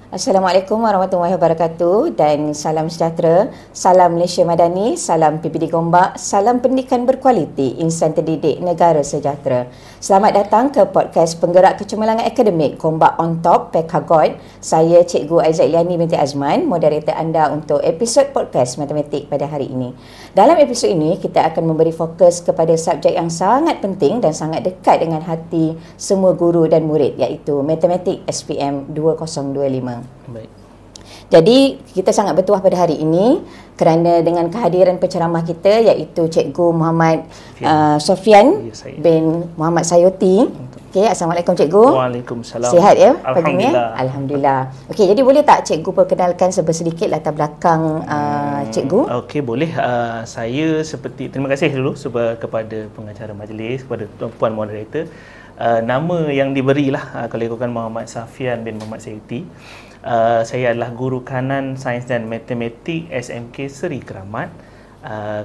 Assalamualaikum warahmatullahi wabarakatuh dan salam sejahtera, salam Malaysia Madani, salam PPD Gombak, salam pendidikan berkualiti, insan terdidik negara sejahtera. Selamat datang ke podcast Penggerak Kecemerlangan Akademik Gombak on Top PKGOD. Saya Cikgu Aizat Liani binti Azman, moderator anda untuk episod podcast matematik pada hari ini. Dalam episod ini, kita akan memberi fokus kepada subjek yang sangat penting dan sangat dekat dengan hati semua guru dan murid, iaitu Matematik SPM 2025. Baik. Jadi kita sangat bertuah pada hari ini kerana dengan kehadiran penceramah kita iaitu Cikgu Muhammad Sofian bin Muhammad Sayuti. Okey, Assalamualaikum Cikgu. Waalaikumsalam. Sihat ya pagi ni? Alhamdulillah. Alhamdulillah. Okey, jadi boleh tak Cikgu perkenalkan sedikit latar belakang Cikgu? Okey, boleh. Terima kasih dulu kepada pengacara majlis, kepada tuan-puan moderator. Nama yang diberilah kalau ikutkan Muhammad Sofian bin Muhammad Sayuti. Saya adalah guru kanan sains dan matematik SMK Seri Keramat.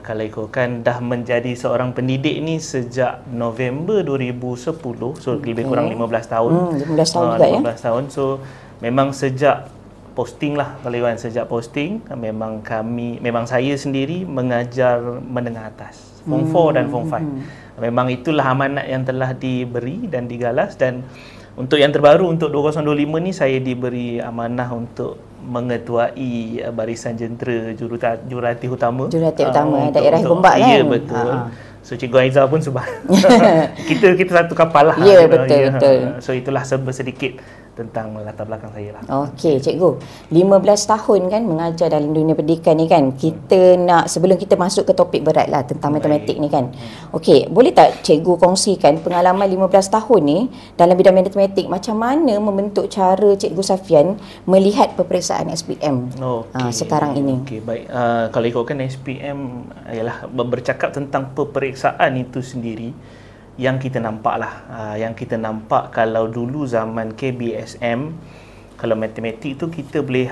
Kalau ikutkan dah menjadi seorang pendidik ni sejak November 2010, so lebih kurang 15 tahun. 15 tahun juga 15 tahun. So memang sejak posting lah, kalau ikutkan sejak posting memang saya sendiri mengajar menengah atas, Form 4 dan Form 5. Memang itulah amanat yang telah diberi dan digalas, dan untuk yang terbaru untuk 2025 ni saya diberi amanah untuk mengetuai barisan jentera jurulatih utama. Jurulatih utama daerah Gombak kan? Ya, betul. So Cikgu Aizah pun sebab kita satu kapal lah. Ya, betul. So itulah sedikit tentang latar belakang saya lah. Okey, Cikgu. 15 tahun kan mengajar dalam dunia pendidikan ni kan. Kita nak, sebelum kita masuk ke topik berat lah tentang matematik ni kan. Okey, boleh tak Cikgu kongsikan pengalaman 15 tahun ni dalam bidang matematik, macam mana membentuk cara Cikgu Sofian melihat peperiksaan SPM sekarang ini? Okey, baik. Kalau ikutkan SPM ialah bercakap tentang peperiksaan itu sendiri. Yang kita nampak lah, yang kita nampak kalau dulu zaman KBSM, kalau matematik tu kita boleh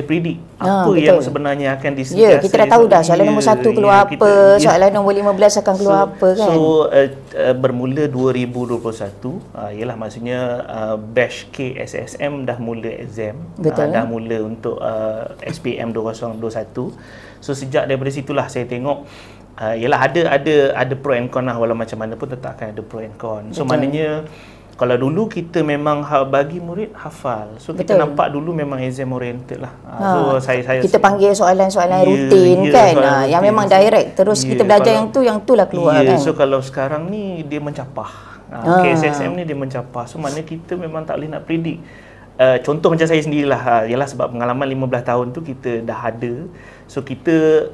predict apa betul. Yang sebenarnya akan disediakan. Ya, kita dah tahu dah soalan nombor 1 keluar apa, soalan nombor 15 akan keluar apa kan. So bermula 2021, ialah maksudnya batch KSSM dah mula exam, dah mula untuk SPM 2021. So sejak daripada situlah saya tengok ialah ada pro and con lah, walau macam mana pun tetap akan ada pro and con. So maknanya kalau dulu kita memang bagi murid hafal. So kita nampak dulu memang exam oriented lah. So saya kita panggil soalan-soalan rutin kan. Yang memang direct terus kita belajar yang tu lah keluar kan. So kalau sekarang ni dia mencapah. KSSM ni dia mencapah. So maknanya kita memang tak boleh nak predict. Contoh macam saya sendirilah, ialah sebab pengalaman 15 tahun tu kita dah ada. So kita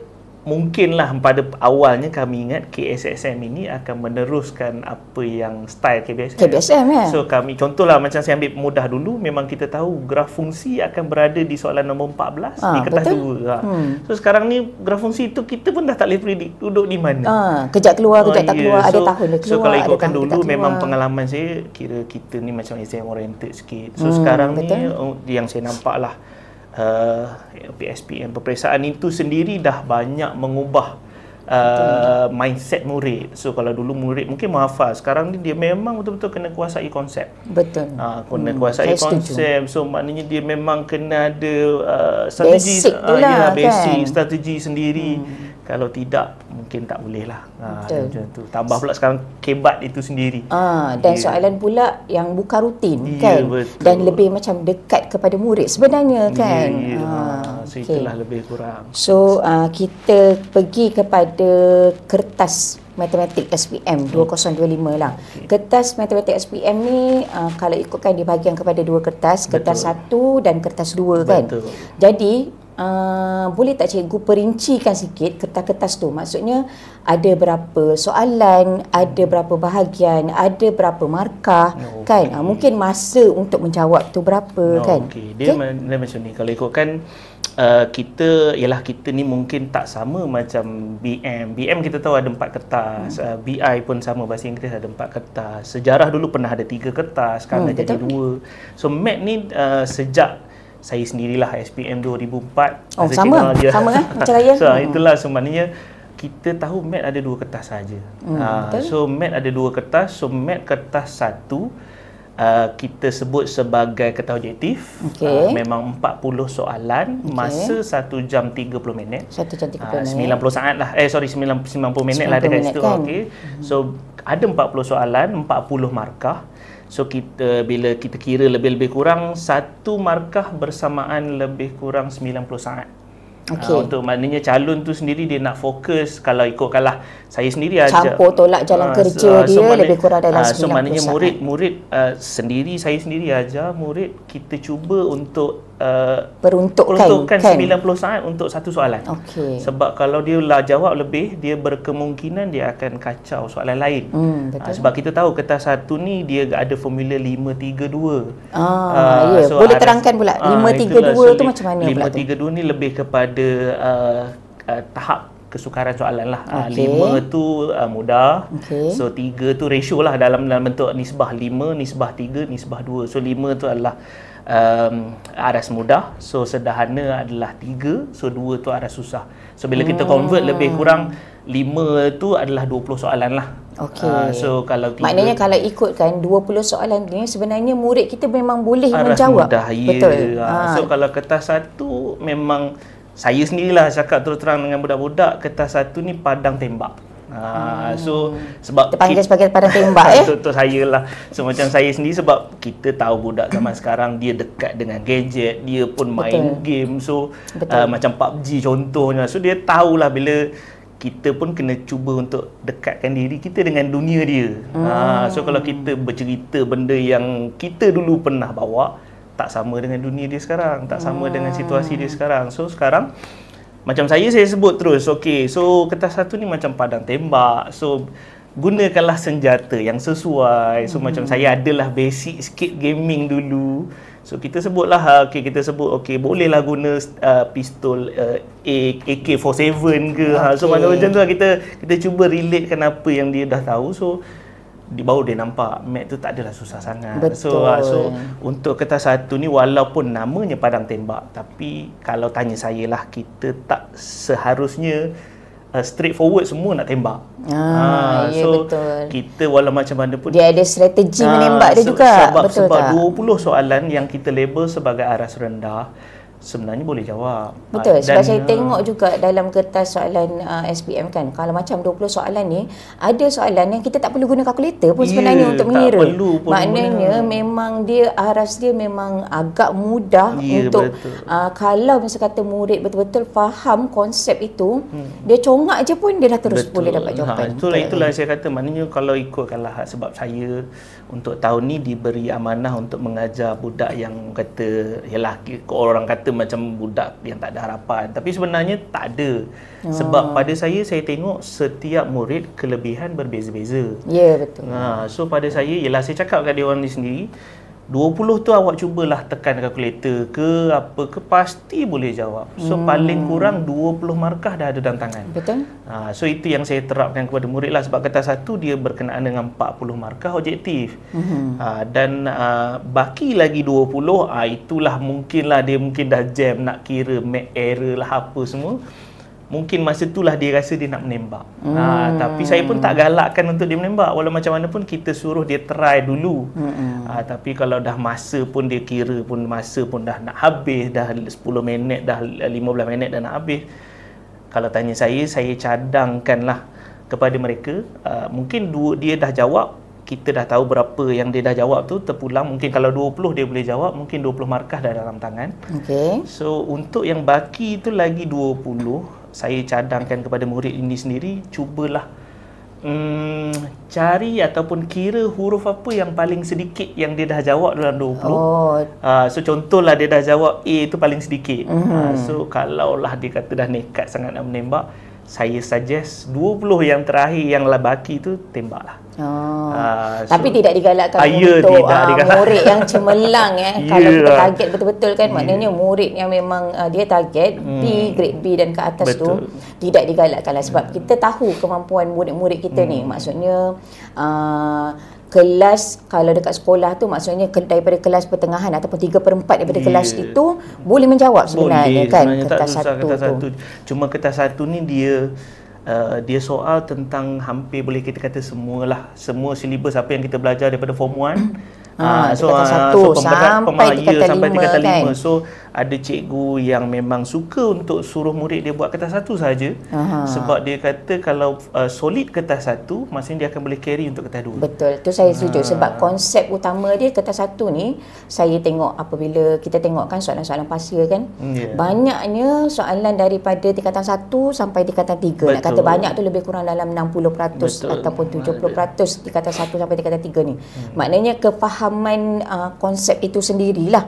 mungkinlah pada awalnya kami ingat KSSM ini akan meneruskan apa yang style KBSM ya. So kami contohlah macam saya ambil mudah dulu, memang kita tahu graf fungsi akan berada di soalan nombor 14 di kertas 2. So sekarang ni graf fungsi itu kita pun dah tak boleh predict duduk di mana. Kejap keluar, kejap tak keluar, ada tahun dia keluar. So kalau ikutkan dulu memang pengalaman saya kira kita ni macam exam oriented sikit. So sekarang ni yang saya nampak lah PSPM, peperiksaan itu sendiri dah banyak mengubah mindset murid. So kalau dulu murid mungkin menghafal, sekarang ni dia memang betul-betul kena kuasai konsep. Betul. Kena kuasai konsep. So maknanya dia memang kena ada strategi, basic strategi sendiri. Kalau tidak mungkin tak boleh lah. Macam tu. Tambah pula sekarang kebat itu sendiri. Dan soalan pula yang bukan rutin kan. Betul. Dan lebih macam dekat kepada murid sebenarnya kan. So itulah lebih kurang. So kita pergi kepada kertas matematik SPM 2025 lah. Kertas matematik SPM ni kalau ikutkan dibahagikan kepada dua kertas, kertas 1 dan kertas 2 kan. Jadi boleh tak Cikgu perincikan sikit kertas-kertas tu? Maksudnya ada berapa soalan, ada berapa bahagian, ada berapa markah kan? Mungkin masa untuk menjawab tu berapa kan? Dia macam ni. Kalau ikutkan kita ni mungkin tak sama macam BM kita tahu ada 4 kertas. BI pun sama, bahasa Inggeris ada 4 kertas. Sejarah dulu pernah ada 3 kertas, sekarang jadi 2. So math ni sejak saya sendirilah SPM 2004. Sama kan macam saya. So itulah sebenarnya kita tahu mat ada 2 kertas saja. So mat ada 2 kertas. So mat kertas 1 kita sebut sebagai kertas objektif. Memang 40 soalan, masa 1 jam 30 minit. 1 jam 30 90 minit. saat lah. 90 minit lah dekat situ. Kan? So ada 40 soalan, 40 markah. So bila kita kira lebih kurang satu markah bersamaan lebih kurang 90 saat. Untuk maknanya calon tu sendiri dia nak fokus. Kalau ikutkanlah saya sendiri aja campur tolak jalan kerja dia lebih kurang dalam 90 so maknanya saat. murid saya sendiri aja murid kita cuba untuk peruntukkan 90 saat untuk satu soalan. Sebab kalau dia lah jawab lebih, dia berkemungkinan dia akan kacau soalan lain. Sebab kita tahu kertas satu ni dia ada formula 532. So boleh terangkan pula 532 tu macam mana pula tu? 532 ni lebih kepada tahap kesukaran soalan lah. 5 tu mudah. So 3 tu ratio lah dalam bentuk nisbah 5, nisbah 3, nisbah 2. So 5 tu adalah aras mudah. So sederhana adalah 3. So 2 tu aras susah. So bila kita convert lebih kurang 5 tu adalah 20 soalan lah. So kalau 3, maknanya kalau ikutkan 20 soalan ni sebenarnya murid kita memang boleh menjawab. Mudah, betul. So kalau kertas satu memang saya sendirilah cakap terus terang dengan budak-budak, kertas satu ni padang tembak. So sebab terpanggil sebagai padang tembak Betul saya lah. So macam saya sendiri, sebab kita tahu budak zaman sekarang dia dekat dengan gadget, dia pun main game. So macam PUBG contohnya. So dia tahulah bila kita pun kena cuba untuk dekatkan diri kita dengan dunia dia. So kalau kita bercerita benda yang kita dulu pernah bawa, tak sama dengan dunia dia sekarang, tak sama dengan situasi dia sekarang. So sekarang macam saya sebut terus, so kertas satu ni macam padang tembak. So gunakanlah senjata yang sesuai. So macam saya adalah basic sikit gaming dulu. So kita sebutlah, bolehlah guna pistol AK-47 ke. So macam tu lah, kita cuba relatekan apa yang dia dah tahu. So baru dia nampak Mac tu tak adalah susah sangat. So untuk kertas satu ni walaupun namanya padang tembak, tapi kalau tanya saya lah, kita tak seharusnya straightforward semua nak tembak. Betul. Kita walau macam mana pun dia ada strategi menembak dia juga. Sebab 20 soalan yang kita label sebagai aras rendah sebenarnya boleh jawab. Betul, sebab saya tengok juga dalam kertas soalan SPM kan, kalau macam 20 soalan ni, ada soalan yang kita tak perlu guna kalkulator pun sebenarnya untuk mengira. Maknanya memang dia aras dia memang agak mudah untuk kalau misalnya kata murid betul-betul faham konsep itu, dia congak je pun dia dah terus boleh dapat jawapan. Itulah saya kata, maknanya kalau ikutkanlah sebab saya untuk tahun ni diberi amanah untuk mengajar budak yang kata, yalah orang kata macam budak yang tak ada harapan, tapi sebenarnya tak ada. Sebab pada saya tengok setiap murid kelebihan berbeza-beza. Betul. So pada saya, yalah saya cakap kat dia orang ni sendiri, 20 tu awak cubalah tekan kalkulator ke apa ke, pasti boleh jawab. So paling kurang 20 markah dah ada dalam tangan. Betul. So itu yang saya terapkan kepada murid lah, sebab kertas satu dia berkenaan dengan 40 markah objektif. Dan baki lagi 20, itulah mungkin dah jam nak kira make error lah apa semua. Mungkin masa itulah dia rasa dia nak menembak. Tapi saya pun tak galakkan untuk dia menembak. Walau macam mana pun kita suruh dia try dulu. Tapi kalau dah masa pun dia kira pun masa pun dah nak habis, dah 10 minit, dah 15 minit dah nak habis. Kalau tanya saya cadangkanlah kepada mereka. Mungkin dia dah jawab, kita dah tahu berapa yang dia dah jawab tu terpulang. Mungkin kalau 20 dia boleh jawab, mungkin 20 markah dah dalam tangan. So untuk yang baki tu lagi 20, saya cadangkan kepada murid ini sendiri, cubalah cari ataupun kira huruf apa yang paling sedikit yang dia dah jawab dalam 20. So contohlah dia dah jawab A tu paling sedikit. So kalaulah dia kata dah nekat sangat nak menembak, saya suggest 20 yang terakhir yang baki tu tembaklah. Tapi tidak digalakkan untuk murid yang cemerlang kalau kita target betul-betul kan, maknanya murid yang memang dia target B, grade B dan ke atas tu tidak digalakkan lah, sebab kita tahu kemampuan murid-murid kita ni. Maksudnya kelas, kalau dekat sekolah tu maksudnya daripada kelas pertengahan ataupun 3/4 daripada kelas itu boleh menjawab sebenarnya kan, kertas satu tu. Cuma kertas satu ni dia soal tentang hampir boleh kita kata semua silibus apa yang kita belajar daripada form 1 tingkatan 1 sampai tingkatan 5 kan. So ada cikgu yang memang suka untuk suruh murid dia buat kertas 1 saja. Sebab dia kata kalau solid kertas 1, maksudnya dia akan boleh carry untuk kertas 2. Betul, tu saya setuju. Sebab konsep utama dia kertas 1 ni, saya tengok apabila kita tengok kan soalan-soalan pasir kan, banyaknya soalan daripada tingkatan 1 sampai tingkatan 3. Nak kata banyak tu lebih kurang dalam 60% ataupun 70% tingkatan 1 sampai tingkatan 3 ni. Maknanya kefahaman konsep itu sendirilah.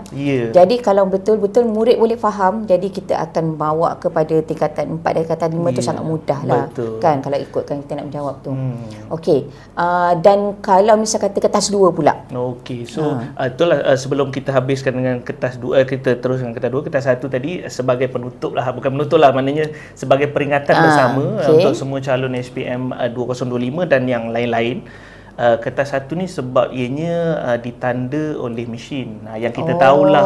Jadi kalau betul-betul murid boleh faham, jadi kita akan bawa kepada tingkatan 4 dan tingkatan 5 tu sangat mudah lah. Kan kalau ikutkan kita nak menjawab tu. Okey. Dan kalau misal kata kertas 2 pula. Okey. So itulah sebelum kita habiskan dengan kertas 2, kita teruskan kertas 2, kertas 1 tadi sebagai penutup lah, bukan penutup lah, maknanya sebagai peringatan bersama untuk semua calon SPM 2025 dan yang lain-lain. Kertas 1 ni sebab ianya ditanda oleh mesin. Yang kita tahulah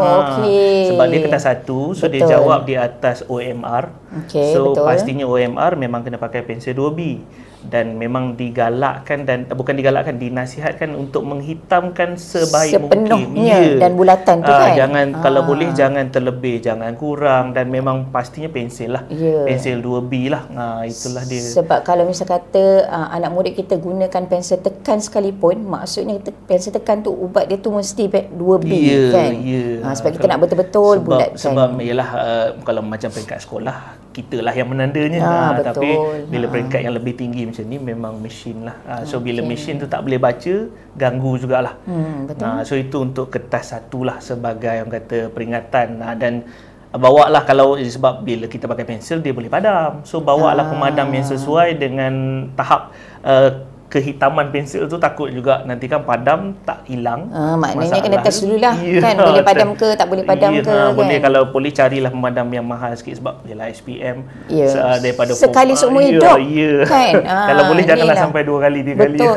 sebab dia kertas 1, so dia jawab di atas OMR. So pastinya OMR memang kena pakai pensel 2B. Dan memang digalakkan dan bukan digalakkan, dinasihatkan untuk menghitamkan sepenuhnya dan bulatan tu kan. Jangan kalau boleh jangan terlebih, jangan kurang, dan memang pastinya pensel lah. Pensel 2B lah. Itulah dia. Sebab kalau misal kata anak murid kita gunakan pensel tekan sekalipun, maksudnya pensel tekan tu ubat dia tu mesti 2B kan. Sebab kita nak betul-betul bulatkan. Sebab ialah kalau macam peringkat sekolah, kita lah yang menandanya. Tapi bila peringkat yang lebih tinggi macam ni memang mesin lah. So bila mesin tu tak boleh baca, ganggu jugalah. So itu untuk kertas 1 lah sebagai orang kata peringatan. Dan bawa lah, kalau sebab bila kita pakai pensel dia boleh padam. So bawa lah pemadam yang sesuai dengan tahap kehitaman pensel tu, takut juga nanti kan padam tak hilang. Maknanya kena test dululah kan, boleh padam ke tak boleh padam ke kan. Boleh, kalau boleh carilah pemadam yang mahal sikit sebab ialah SPM daripada sekali seumur hidup kan. Kalau boleh janganlah sampai 2 kali 3 kali. Betul.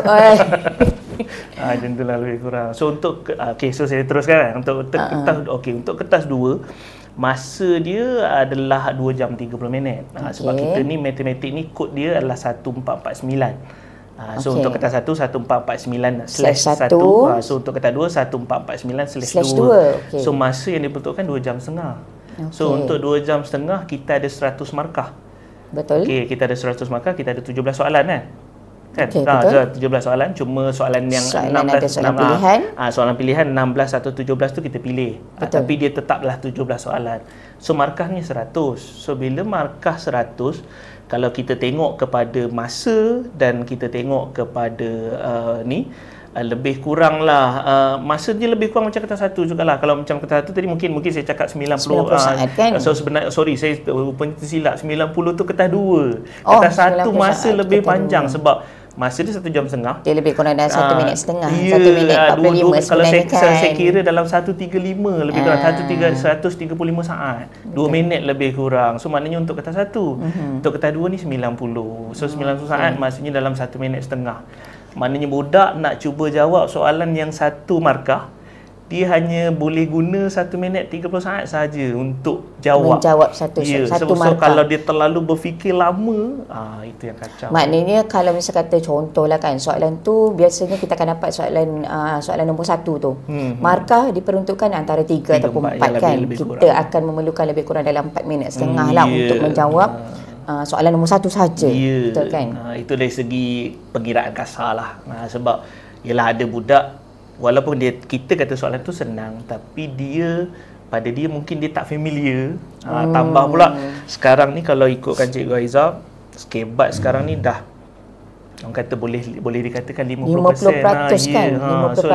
Macam itulah lebih kurang. So untuk so saya teruskan untuk kertas untuk kertas 2, masa dia adalah 2 jam 30 minit. Sebab kita ni matematik ni kod dia adalah 1449. So untuk kertas 1 1449/1. So untuk kertas 2 1449/2. So masa yang diperuntukkan 2 jam setengah. So untuk 2 jam setengah kita ada 100 markah. Betul. Kita ada 100 markah, kita ada 17 soalan kan. 17 soalan, cuma soalan yang soalan pilihan 16 atau 17 tu kita pilih. Tapi dia tetaplah 17 soalan. So markahnya 100. So bila markah 100, kalau kita tengok kepada masa dan kita tengok kepada lebih kurang lah masa dia lebih kurang macam kertas 1 jugalah. Kalau macam kertas 1 tadi mungkin saya cakap 90 saat kan. So sebenarnya saya tersilap, 90 tu kertas 2. Kertas 1 masa lebih panjang sebab masa dia 1 jam setengah. Dia lebih kurang dalam 1 minit setengah. 1 minit 45 sebenarnya kan. Kalau saya kira dalam 1.35 lebih kurang 135 saat. 2 minit lebih kurang. So maknanya untuk kertas 1. Untuk kertas 2 ni 90. So 90 saat maksudnya dalam 1 minit setengah. Maknanya budak nak cuba jawab soalan yang 1 markah, dia hanya boleh guna 1 minit 30 saat saja untuk menjawab satu markah. So kalau dia terlalu berfikir lama, itu yang kacau. Maknanya kalau misal kata contohlah kan, soalan tu biasanya kita akan dapat soalan nombor 1 tu. Markah diperuntukkan antara 3 ataupun 4 kan. Kita akan memerlukan lebih kurang dalam 4 minit setengah lah untuk menjawab soalan nombor 1 saja. Betul kan? Itu dari segi pengiraan kasar lah. Sebab ialah ada budak, walaupun kita kata soalan tu senang, tapi pada dia mungkin dia tak familiar. Tambah pula sekarang ni kalau ikutkan Cikgu Aizah, skebat sekarang ni dah orang kata boleh dikatakan 50% kan. 50% so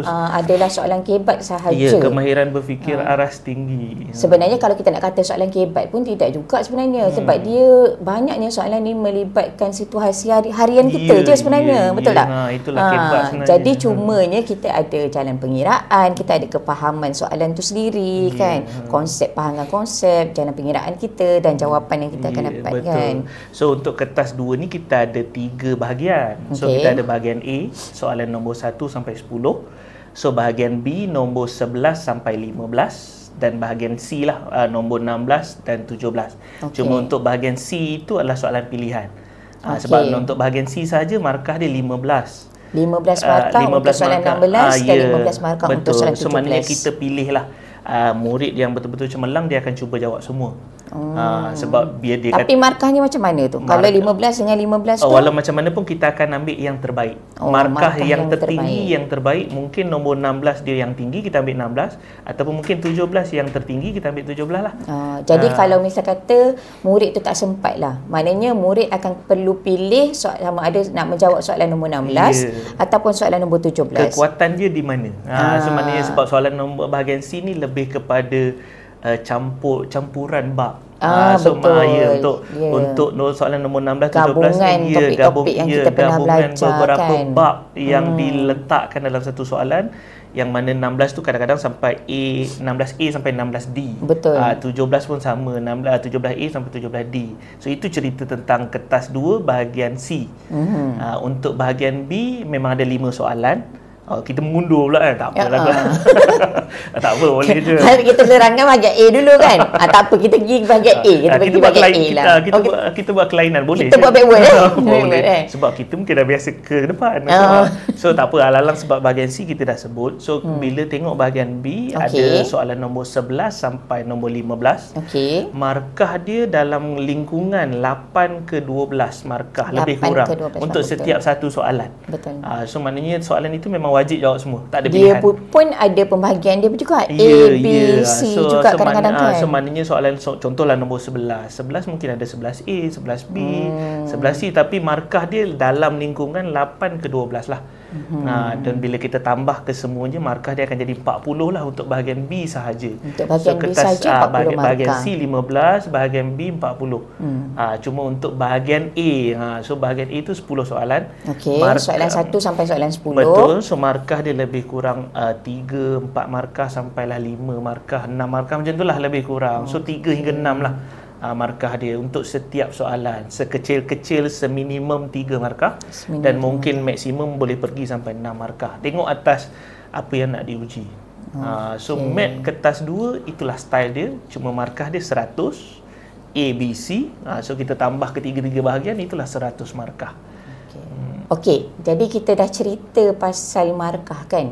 50% adalah soalan kebat sahaja. Kemahiran berfikir aras tinggi. Sebenarnya kalau kita nak kata soalan kebat pun tidak juga sebenarnya, sebab dia banyaknya soalan ni melibatkan situasi harian kita je sebenarnya. Betul tak? Itulah kebat sebenarnya. Jadi cumanya kita ada jalan pengiraan, kita ada kepahaman soalan tu sendiri kan. Fahamkan konsep, jalan pengiraan kita dan jawapan yang kita akan dapatkan. So untuk kertas 2 ni kita ada 3 bahagian. So kita ada bahagian A, soalan nombor 1 sampai 10. So bahagian B nombor 11 sampai 15 dan bahagian C lah nombor 16 dan 17. Cuma untuk bahagian C itu adalah soalan pilihan. Sebab untuk bahagian C saja markah dia 15. 15 markah untuk soalan 16 dan 15 markah untuk soalan 17. So maknanya kita pilihlah murid yang betul-betul cemerlang, dia akan cuba jawab semua. Sebab biar dia tapi markahnya macam mana tu? Kalau 15 dengan 15 tu? Walau macam mana pun kita akan ambil yang terbaik. Markah yang tertinggi, yang terbaik. Mungkin nombor 16 dia yang tinggi, kita ambil 16. Ataupun mungkin 17 yang tertinggi, kita ambil 17 lah. Jadi kalau misal kata murid tu tak sempat lah, maknanya murid akan perlu pilih sama ada nak menjawab soalan nombor 16 ataupun soalan nombor 17. Kekuatan dia di mana? So maknanya sebab soalan nombor bahagian C ni lebih kepada campuran bab. So betul. Untuk soalan nombor 16 gabungan 17 topik-topik yang kita pernah belajar beberapa kan, bab yang diletakkan dalam satu soalan, yang mana 16 tu kadang-kadang sampai 16A sampai 16D. Betul. 17 pun sama, 17A sampai 17D. So itu cerita tentang kertas 2 bahagian C. Untuk bahagian B memang ada 5 soalan. Kita mengundur pula kan. Tak apalah. Tak apa, boleh je. Kita terangkan bahagian A dulu kan. Tak apa, kita pergi bahagian A. Kita pergi bahagian A lah. Kita buat kelainan, boleh. Kita buat backward boleh. Sebab kita mungkin dah biasa ke depan. So tak apa, alalang sebab bahagian C kita dah sebut. So bila tengok bahagian B, ada soalan nombor 11 sampai nombor 15. Markah dia dalam lingkungan 8 ke 12 markah, lebih kurang untuk setiap satu soalan. Betul. So maknanya soalan itu memang wajib jawab semua, tak ada pilihan. Dia pun ada pembahagian dia juga, A, B, C juga kadang-kadang kan. So maknanya soalan, contohlah nombor 11 mungkin ada 11A, 11B, 11C, tapi markah dia dalam lingkungan 8 ke 12 lah. Dan bila kita tambah ke semuanya, markah dia akan jadi 40 lah untuk bahagian B sahaja. Untuk bahagian B sahaja 40 markah. Bahagian C 15, bahagian B 40. Cuma untuk bahagian A, so bahagian A tu 10 soalan. Soalan 1 sampai soalan 10. Betul. So markah dia lebih kurang 3, 4 markah sampailah 5 markah, 6 markah macam tu lah lebih kurang. So 3 hingga 6 lah markah dia untuk setiap soalan. Sekecil-kecil seminimum 3 markah dan mungkin maksimum boleh pergi sampai 6 markah. Tengok atas apa yang nak diuji. So mat kertas 2 itulah style dia, cuma markah dia 100 A, B, C. So kita tambah ketiga-tiga bahagian, itulah 100 markah. Okey, jadi kita dah cerita pasal markah kan.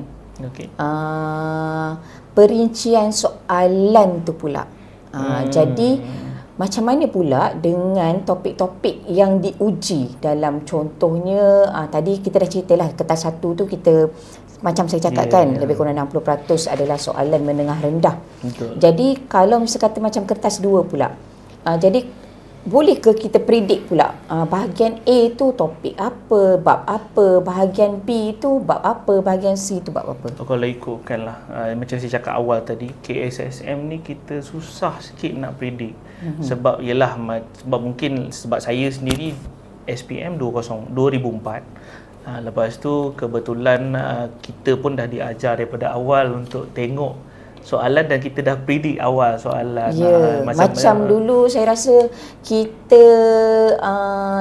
Perincian soalan tu pula. Jadi macam mana pula dengan topik-topik yang diuji dalam, contohnya tadi kita dah ceritalah kertas 1 tu kita macam saya cakap kan, lebih kurang 60% adalah soalan menengah rendah. Betul. Jadi kalau misal kata macam kertas 2 pula, jadi boleh ke kita predict pula bahagian A tu topik apa, bab apa, bahagian B tu bab apa, bahagian C tu bab apa? Kalau ikutkanlah macam saya cakap awal tadi, KSSM ni kita susah sikit nak predict. Sebab ialah sebab saya sendiri SPM 2004. Lepas tu kebetulan kita pun dah diajar daripada awal untuk tengok soalan dan kita dah predict awal soalan. Macam dulu saya rasa kita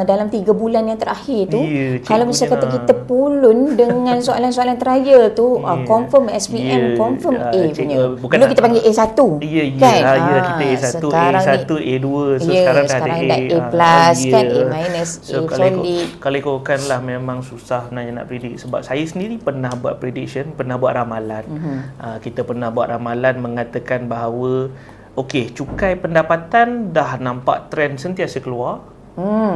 dalam 3 bulan yang terakhir tu, kalau misalnya kata kita pulun dengan soalan-soalan terakhir tu, confirm SPM, confirm A punya. Dulu kita panggil A1 kan? Kita A1, A1, A2. So sekarang dah ada A plus kan, A minus, A solid. Kalau ikutkanlah memang susah nak predict. Sebab saya sendiri pernah buat prediction, pernah buat ramalan. Kita pernah buat ramalan mengatakan bahawa cukai pendapatan dah nampak trend sentiasa keluar.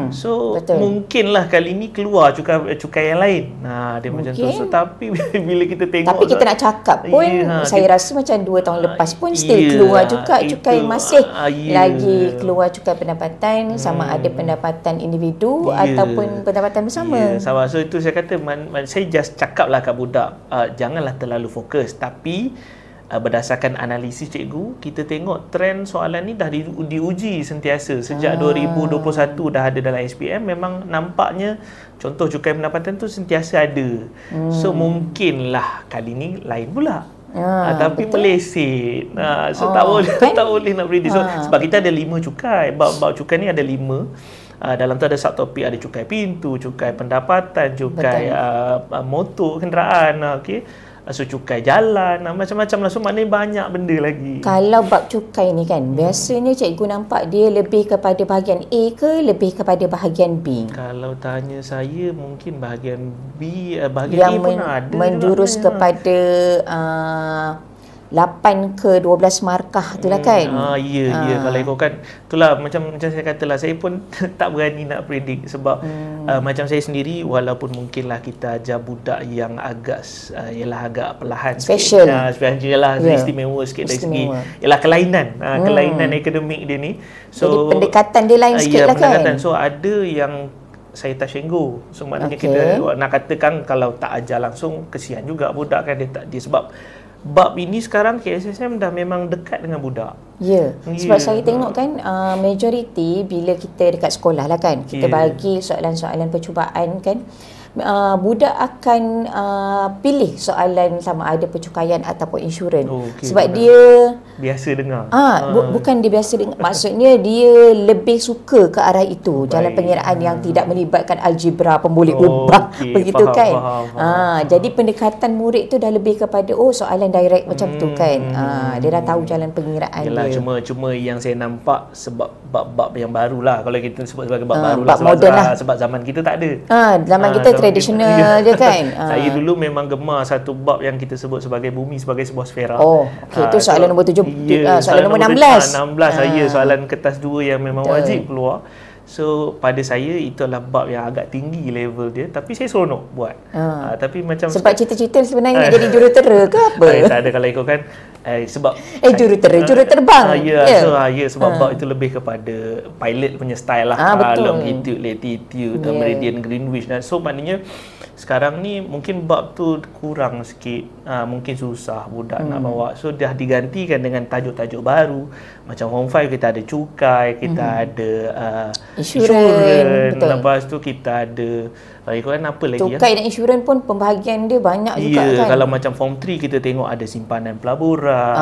So mungkinlah kali ni keluar cukai yang lain. Dia macam tu. So tapi bila kita tengok, tapi kita nak cakap pun saya rasa macam 2 tahun lepas pun still keluar juga cukai, masih lagi keluar cukai pendapatan, sama ada pendapatan individu ataupun pendapatan bersama. Sama. So itu saya kata, saya just cakaplah kat budak, janganlah terlalu fokus, tapi berdasarkan analisis cikgu, kita tengok trend soalan ni dah diuji sentiasa sejak 2021 dah ada dalam SPM. Memang nampaknya contoh cukai pendapatan tu sentiasa ada. So mungkinlah kali ni lain pula. Tapi meleset. So tak boleh nak predict. So, sebab kita ada 5 cukai. Bab cukai ni ada 5. Dalam tu ada subtopik, ada cukai pintu, cukai pendapatan, cukai motor, kenderaan. so cukai jalan, macam-macam lah. So maknanya banyak benda lagi. Kalau bab cukai ni kan, biasanya cikgu nampak dia lebih kepada bahagian A ke lebih kepada bahagian B? Kalau tanya saya, mungkin bahagian B, bahagian yang A pun ada menjurus kepada 8 ke 12 markah tu lah kan. Ya. Kalau ikutkan itulah macam saya katalah, saya pun tak berani nak predict sebab macam saya sendiri, walaupun mungkinlah kita ajar budak yang agak agak perlahan special sikit, istimewa sikit dari segi kelainan akademik dia ni. So jadi pendekatan dia lain sikit lah kan. So ada yang saya tersenggol. So maknanya kita nak katakan kalau tak ajar langsung, kesian juga budak kan, dia sebab bab ini sekarang KSSM dah memang dekat dengan budak. Ya, sebab saya tengok kan majoriti bila kita dekat sekolah lah kan, kita bagi soalan-soalan percubaan kan, budak akan pilih soalan sama ada percukaian ataupun insurans. Sebab dia biasa dengar. Bukan dia biasa dengar, maksudnya dia lebih suka ke arah itu. Jalan pengiraan yang tidak melibatkan algebra, pemboleh ubah begitu kan. Jadi pendekatan murid tu dah lebih kepada soalan direct macam tu kan. Dia dah tahu jalan pengiraan dia. Cuma yang saya nampak sebab bab-bab yang barulah, kalau kita sebut sebagai bab barulah, bab moden lah. Sebab zaman kita tak ada. Zaman kita tradisional je kan. Saya dulu memang gemar satu bab yang kita sebut sebagai bumi sebagai sebuah sfera. Itu soalan nombor 7, soalan nombor 16. 16 saya soalan kertas 2 yang memang wajib keluar. So pada saya itu adalah bab yang agak tinggi level dia, tapi saya seronok buat. Tapi macam sebab cita-cita sebenarnya nak jadi jurutera ke apa? Tak ada kalau ikutkan sebab juruterbang. Sebab bab itu lebih kepada pilot punya style lah. Longitude, latitude, meridian Greenwich. So maknanya sekarang ni mungkin bab tu kurang sikit, mungkin susah budak nak bawa. So dah digantikan dengan tajuk-tajuk baru. Macam Form 5 kita ada cukai, kita ada insurans. Lepas tu kita ada ikutkan apa lagi cukai dan insurans pun pembahagian dia banyak juga kan. Kalau macam Form 3 kita tengok ada simpanan pelaburan.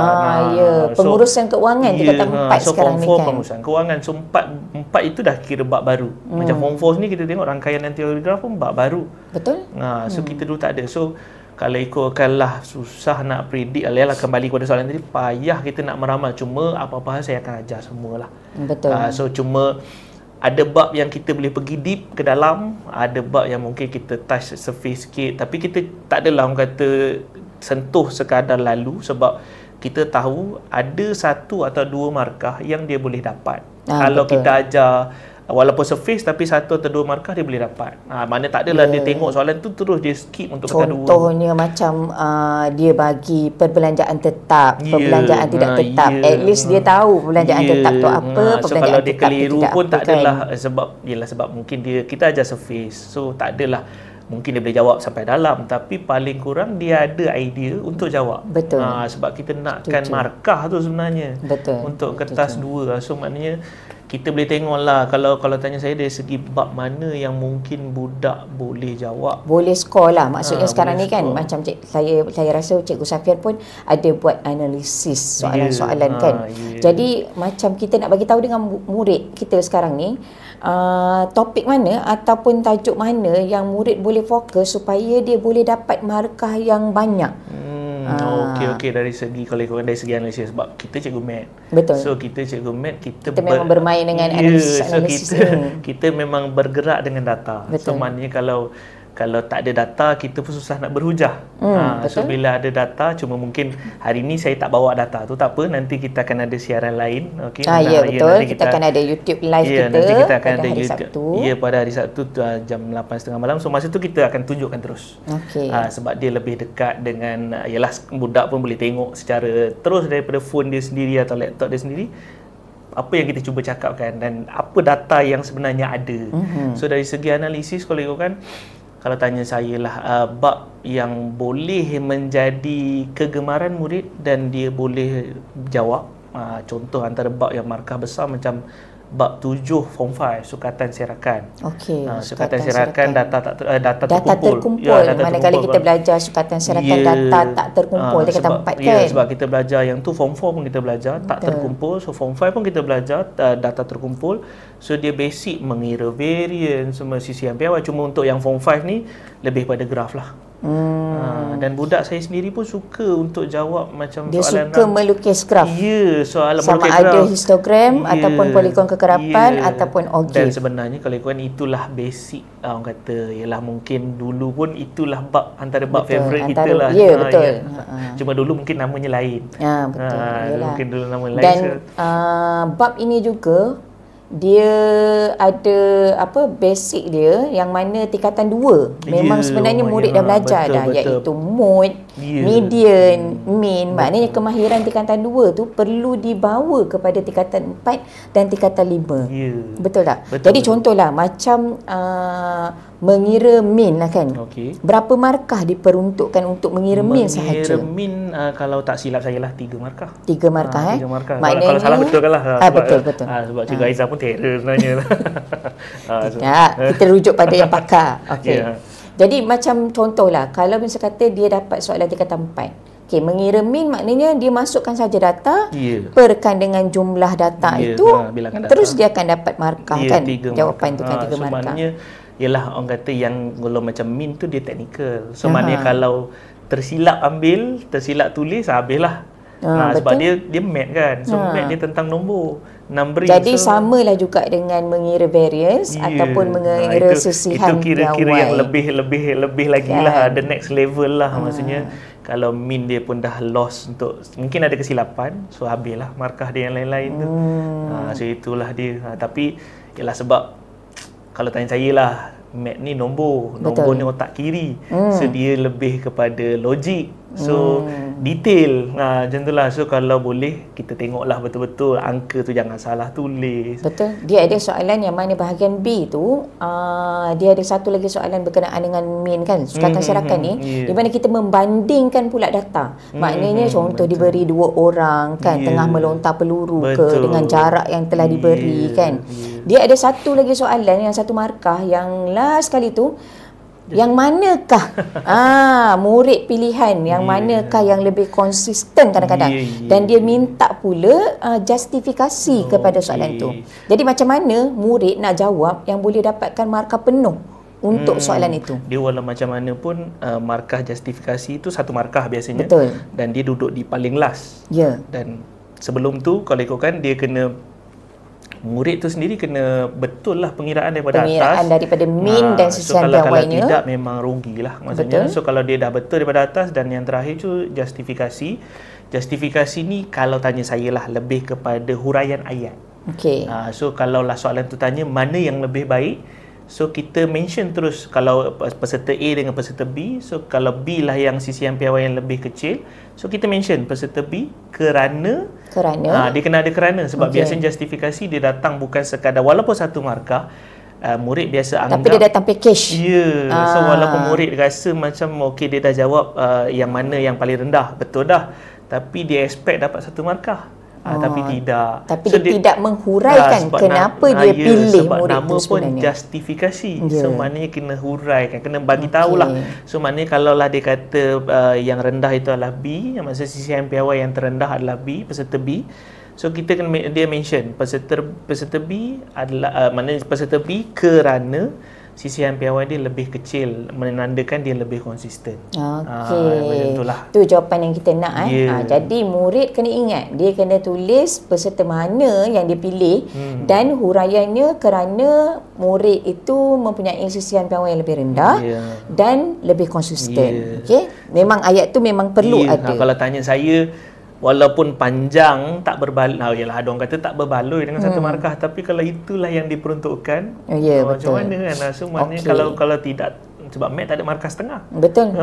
Pengurusan keuangan tingkatan 4 so sekarang Form 4 ni kan. pengurusan keuangan. So 4 itu dah kira bab baru. Macam Form 4 ni kita tengok rangkaian dan teori graf pun bab baru. Betul. So kita dulu tak ada. So kalau ikutkanlah susah nak predict. Alayalah kembali kepada soalan tadi, payah kita nak meramal. Cuma apa-apa saya akan ajar semualah. Betul. So cuma ada bab yang kita boleh pergi deep ke dalam, ada bab yang mungkin kita touch surface sikit, tapi kita tak adalah orang kata sentuh sekadar lalu, sebab kita tahu ada 1 atau 2 markah yang dia boleh dapat. Kalau betul. Kita ajar walaupun surface tapi 1 atau 2 markah dia boleh dapat. Mana tak adalah dia tengok soalan tu terus dia skip untuk kata 2. Contohnya macam dia bagi perbelanjaan tetap, perbelanjaan tidak tetap. At least dia tahu perbelanjaan tetap tu apa, so kalau dia keliru pun tak adalah kan? sebab mungkin kita ajar surface. So tak adalah mungkin dia boleh jawab sampai dalam, tapi paling kurang dia ada idea untuk jawab. Betul. Sebab kita nakkan markah tu sebenarnya. Betul. Untuk kertas 2. So maknanya kita boleh tengoklah, kalau tanya saya dari segi bab mana yang mungkin budak boleh jawab. Boleh skor lah. Maksudnya sekarang ni kan macam saya rasa Cikgu Safian pun ada buat analisis soalan-soalan kan. Jadi macam kita nak bagi tahu dengan murid kita sekarang ni, topik mana ataupun tajuk mana yang murid boleh fokus supaya dia boleh dapat markah yang banyak. Okey dari segi kalau dari segi analisis, sebab kita cikgu mat. Betul. So kita cikgu mat, kita memang bermain dengan analisis kita memang bergerak dengan data. Betul. So maknanya kalau tak ada data, kita pun susah nak berhujah. So bila ada data, cuma mungkin hari ni saya tak bawa data tu, tak apa, nanti kita akan ada siaran lain. Okay? Betul. Kita akan ada YouTube live kita. Nanti kita akan ada hari YouTube. Sabtu. Pada hari Sabtu jam 8.30 malam. So masa tu kita akan tunjukkan terus. Sebab dia lebih dekat dengan, yalah budak pun boleh tengok secara terus daripada phone dia sendiri atau laptop dia sendiri, apa yang kita cuba cakapkan dan apa data yang sebenarnya ada. So dari segi analisis kalau tanya saya lah, bab yang boleh menjadi kegemaran murid dan dia boleh jawab, contoh antara bab yang markah besar macam bab 7 Form 5 sukatan serakan. Sukatan serakan data terkumpul. Manakala kita belajar sukatan serakan data tak terkumpul tingkatan 4 kan. Sebab kita belajar yang tu Form 4 pun kita belajar tak terkumpul. So Form 5 pun kita belajar data terkumpul. So dia basic mengira variance semua sisi yang awal. Cuma untuk yang Form 5 ni lebih pada graf lah. Dan budak saya sendiri pun suka untuk jawab macam dia soalan suka melukis graf. Ya, soalan sama melukis ada graf. histogram ataupun polikon kekerapan ataupun Dan ogif. sebenarnya kalau ikutkan itulah basic, orang kata ialah mungkin dulu pun itulah bab antara bab favorite kita lah. Ya, betul. Cuma dulu mungkin namanya lain. Betul. Mungkin dulu nama lain. Dan bab ini juga dia ada basic dia yang mana tingkatan 2 memang sebenarnya murid dah belajar dah, iaitu mood, median, mean. Maknanya kemahiran tingkatan 2 tu perlu dibawa kepada tingkatan 4 dan tingkatan 5. Betul tak? Jadi contohlah macam mengira mean lah kan. Berapa markah diperuntukkan untuk mengira mean sahaja? Mengira mean kalau tak silap saya lah 3 markah. 3 markah 3 markah. Maknanya, kalau salah betul kan lah. Betul. Sebab Cikgu Aizah pun terror sebenarnya. Kita rujuk pada yang pakar. Jadi macam contohlah, kalau misal kata dia dapat soalan tingkatan 4. Mengira mean maknanya dia masukkan saja data, perkan dengan jumlah data itu, terus dia akan dapat markah kan. Jawapan tu kan 3 markah. Maknanya ialah orang kata yang golong macam mean tu dia teknikal. So maknanya kalau tersilap tulis, habislah. Sebab dia math kan. So math dia tentang nombor, numbering. Jadi samalah juga dengan mengira variance ataupun mengira sesihan piawai. Itu kira-kira yang lebih lagi lah, the next level lah. Maksudnya kalau mean dia pun dah lost untuk, mungkin ada kesilapan, so habislah markah dia yang lain-lain tu. So itulah dia. Tapi ialah sebab kalau tanya saya lah, math ni nombor ni otak kiri. So dia lebih kepada logik. So detail. Macam tu lah. So kalau boleh kita tengoklah betul-betul angka tu jangan salah tulis. Betul. Dia ada soalan yang mana bahagian B tu dia ada satu lagi soalan berkenaan dengan mean kan, sukatan syarakat ni, di mana kita membandingkan pula data. Maknanya contoh diberi 2 orang kan, tengah melontar peluru dengan jarak yang telah diberi kan. Dia ada satu lagi soalan yang 1 markah yang last kali tu, yang manakah murid pilihan, yang manakah yang lebih konsisten kadang-kadang. Dan dia minta pula justifikasi kepada soalan tu. Jadi macam mana murid nak jawab yang boleh dapatkan markah penuh untuk soalan itu. Dia walau macam mana pun markah justifikasi itu 1 markah biasanya. Betul. Dan dia duduk di paling last. Dan sebelum tu kalau ikutkan dia kena, murid tu sendiri kena betul lah pengiraan daripada daripada mean dan sesihan piawainya. Kalau tidak memang rugilah maksudnya. So kalau dia dah betul daripada atas, dan yang terakhir tu justifikasi. Justifikasi ni kalau tanya saya lah lebih kepada huraian ayat. So kalau lah soalan tu tanya mana yang lebih baik, so kita mention terus kalau peserta A dengan peserta B. So kalau B lah yang sisihan piawai yang lebih kecil, so kita mention peserta B kerana dia kena ada kerana. Sebab biasanya justifikasi dia datang bukan sekadar, walaupun 1 markah, murid biasa anggap, tapi dia datang package. So walaupun murid rasa macam dia dah jawab yang mana yang paling rendah, betul dah, tapi dia expect dapat 1 markah. Tapi tidak. Tapi so dia tidak menghuraikan kenapa dia pilih murid nama itu sebenarnya. Pun justifikasi. So maknanya kena huraikan, kena bagi tahulah. So maknanya kalau lah dia kata yang rendah itu adalah B, yang maksud sisihan piawai yang terendah adalah B, peserta B. So kita kena dia mention peserta B adalah maknanya peserta B kerana sisihan piawai dia lebih kecil, menandakan dia lebih konsisten. Macam itulah. Tu jawapan yang kita nak. Jadi murid kena ingat, dia kena tulis peserta mana yang dia pilih dan huraiannya kerana murid itu mempunyai sisihan piawai yang lebih rendah dan lebih konsisten. Memang ayat tu memang perlu ada. Kalau tanya saya, walaupun panjang tak berbaloi, yalah ada orang kata tak berbaloi dengan 1 markah, tapi kalau itulah yang diperuntukkan, macam mana kan. So maknanya kalau tidak, sebab mat tak ada markah setengah. Betul.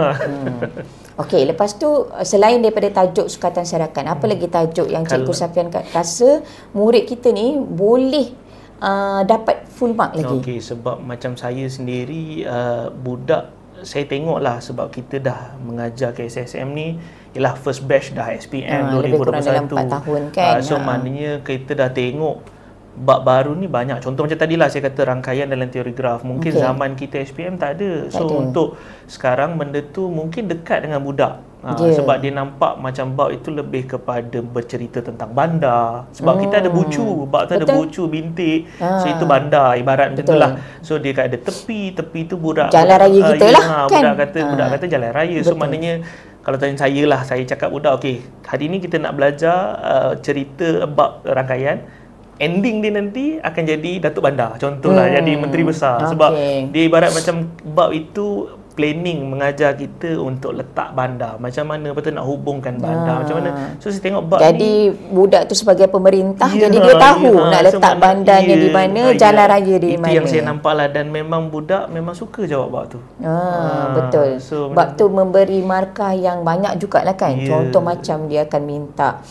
Lepas tu selain daripada tajuk sukatan syarakat, apa lagi tajuk yang Cikgu Safian rasa murid kita ni boleh dapat full mark lagi? Sebab macam saya sendiri, budak saya tengoklah, sebab kita dah mengajar ke SSM ni ialah first batch dah SPM 2021. Lebih kurang dalam 4 tahun kan. So maknanya kita dah tengok bab baru ni banyak. Contoh macam tadilah saya kata rangkaian dalam teori graf. Mungkin zaman kita SPM tak ada. So untuk sekarang benda tu mungkin dekat dengan budak. Sebab dia nampak macam bab itu lebih kepada bercerita tentang bandar. Sebab kita ada bucu, bab tu ada bucu, bintik. So itu bandar, ibarat macam tu lah. So dia ada tepi tu budak jalan raya kita lah kan. Budak kata jalan raya. So maknanya kalau tanya saya lah, saya cakap budak, okey, hari ni kita nak belajar cerita bab rangkaian. Ending dia nanti akan jadi Datuk Bandar, contohlah, jadi Menteri Besar. Sebab dia ibarat macam bab itu planning mengajar kita untuk letak bandar. Macam mana betul nak hubungkan bandar. Macam mana. So saya tengok bab jadi budak tu sebagai pemerintah, jadi dia tahu nak letak bandarnya di mana, jalan raya di mana. Itu yang saya nampak lah. Dan memang budak memang suka jawab bab tu. Betul. So, bab tu memberi markah yang banyak jugalah kan. Contoh macam dia akan minta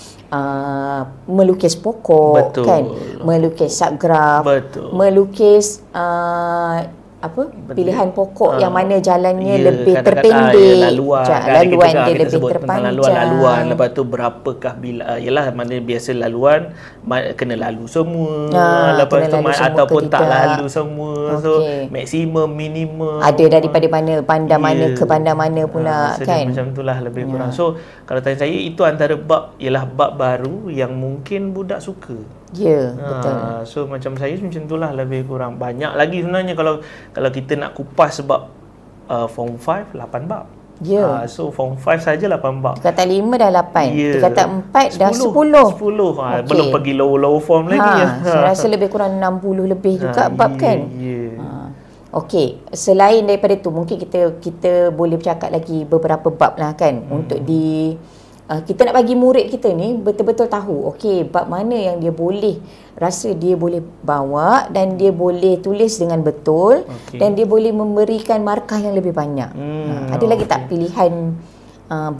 melukis pokok, kan, melukis subgraf, melukis pilihan pokok yang mana jalannya lebih terpendek, laluan dia lebih terpanjang, laluan, lepas tu berapakah bila yalah, mana biasa laluan kena lalu semua, lepas tu ataupun tak lalu semua. So maksimum, minimum, ada daripada mana bandar mana ke bandar mana pula, kan, macam itulah lebih kurang. So kalau tanya saya, itu antara bab ialah bab baru yang mungkin budak suka. Betul. So macam saya macam itulah lebih kurang. Banyak lagi sebenarnya kalau kita nak kupas sebab form 5 8 bab. So form 5 saja 8 bab. Kata 5 dah 8. Kata 4 dah 10. Belum pergi low form lagi. Saya rasa lebih kurang 60 lebih juga bab kan. Okey, selain daripada tu mungkin kita boleh bercakap lagi beberapa bab lah kan, untuk kita nak bagi murid kita ni betul-betul tahu okey bab mana yang dia boleh rasa dia boleh bawa dan dia boleh tulis dengan betul, dan dia boleh memberikan markah yang lebih banyak. Ada lagi tak pilihan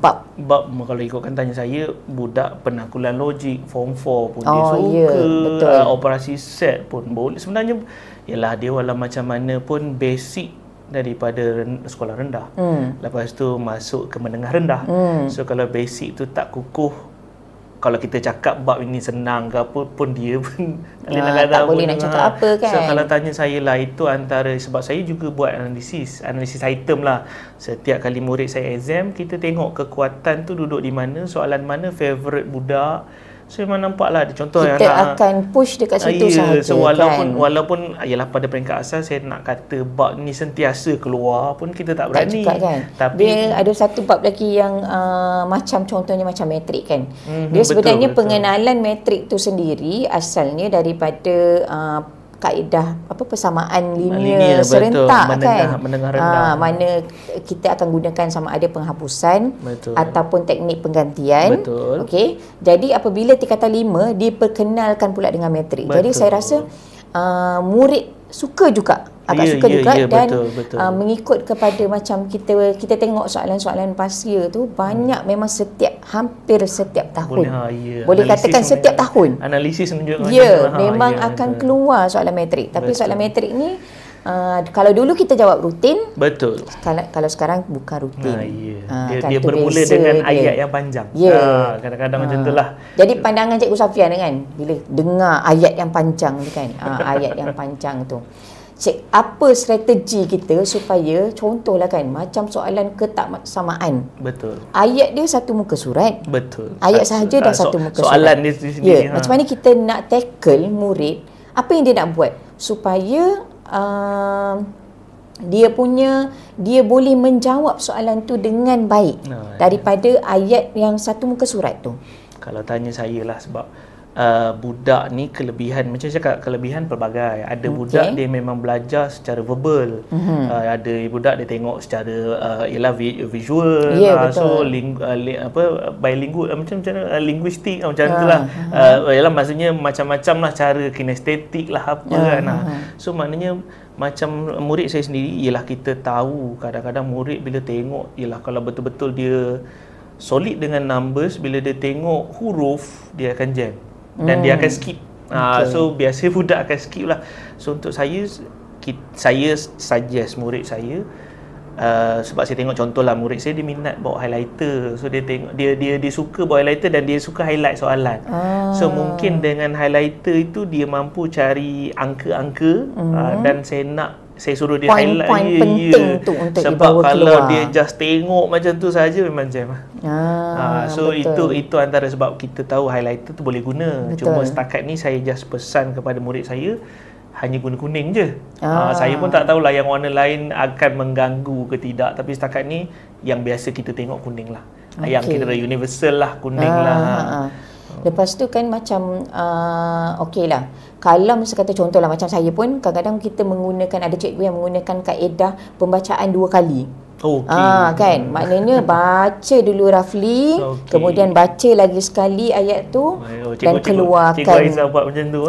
bab kalau ikutkan tanya saya, budak penakulan logik form 4 pun dia suka, operasi set pun boleh sebenarnya. Yalah, dia walau macam mana pun basic daripada sekolah rendah. Lepas tu masuk ke menengah rendah. So kalau basic tu tak kukuh, kalau kita cakap bab ini senang ke apa pun, dia pun tak boleh nak cakap apa kan. So kalau tanya saya lah, itu antara, sebab saya juga buat analisis item lah. Setiap kali murid saya exam, kita tengok kekuatan tu duduk di mana, soalan mana favourite budak. So memang nampaklah contoh kita akan push dekat situ sahaja. So walaupun ialah pada peringkat asal saya nak kata bab ni sentiasa keluar pun kita tak berani. Tak kan. Tapi dia ada satu bab lagi yang macam contohnya macam metrik kan. Dia sebenarnya pengenalan metrik tu sendiri asalnya daripada kaedah persamaan linear serentak kan, menengah rendah, mana kita akan gunakan sama ada penghapusan ataupun teknik penggantian. Okey, jadi apabila tingkatan 5 diperkenalkan pula dengan metrik. Jadi saya rasa murid suka juga, agak suka juga, dan mengikut kepada macam kita tengok soalan-soalan pasia tu banyak memang hampir setiap tahun. Boleh katakan setiap tahun. Analisis menunjukkan memang akan keluar soalan metrik. Tapi soalan metrik ni kalau dulu kita jawab rutin, kalau sekarang bukan rutin. Dia bermula dengan ayat yang panjang. Kadang-kadang macam itulah. Jadi pandangan Cikgu Safian kan, bila dengar ayat yang panjang tu kan, ayat yang panjang tu, apa strategi kita supaya, contohlah kan, macam soalan ketaksamaan. Ayat dia satu muka surat. Ayat sahaja dah satu muka soalan surat. Soalan dia sendiri. Macam mana kita nak tackle murid, apa yang dia nak buat supaya dia boleh menjawab soalan tu dengan baik daripada ayat yang satu muka surat tu. Kalau tanya saya lah, sebab budak ni kelebihan, macam saya cakap, kelebihan pelbagai. Ada budak dia memang belajar secara verbal. Ada budak dia tengok secara visual. So bilingual, macam linguistik macam itulah. Maksudnya macam-macam lah cara kinestetik lah apa kan. So maknanya macam murid saya sendiri, ialah kita tahu kadang-kadang murid bila tengok, ialah kalau betul-betul dia solid dengan numbers, bila dia tengok huruf dia akan jam dan dia akan skip. So biasa budak akan skip lah. So untuk saya suggest murid saya, sebab saya tengok contoh lah, murid saya dia minat bawa highlighter. So dia tengok dia suka bawa highlighter dan dia suka highlight soalan. So mungkin dengan highlighter itu dia mampu cari angka-angka, dan saya nak saya suruh dia highlight. Poin-poin penting tu untuk sebab dibawa kalau keluar. dia just tengok macam tu saja memang jam. So betul. itu antara sebab kita tahu highlighter tu boleh guna. Betul. Cuma setakat ni saya just pesan kepada murid saya hanya guna kuning je. Saya pun tak tahulah yang warna lain akan mengganggu ke tidak, tapi setakat ni yang biasa kita tengok kuning lah. Yang kira universal lah, kuning lah. Lepas tu kan macam okey lah. Kalau masa kata contohlah macam saya pun kadang-kadang kita menggunakan, ada cikgu yang menggunakan kaedah pembacaan 2 kali. Kan, maknanya baca dulu roughly, kemudian baca lagi sekali ayat tu dan keluarkan. Cikgu Aizah buat macam tu.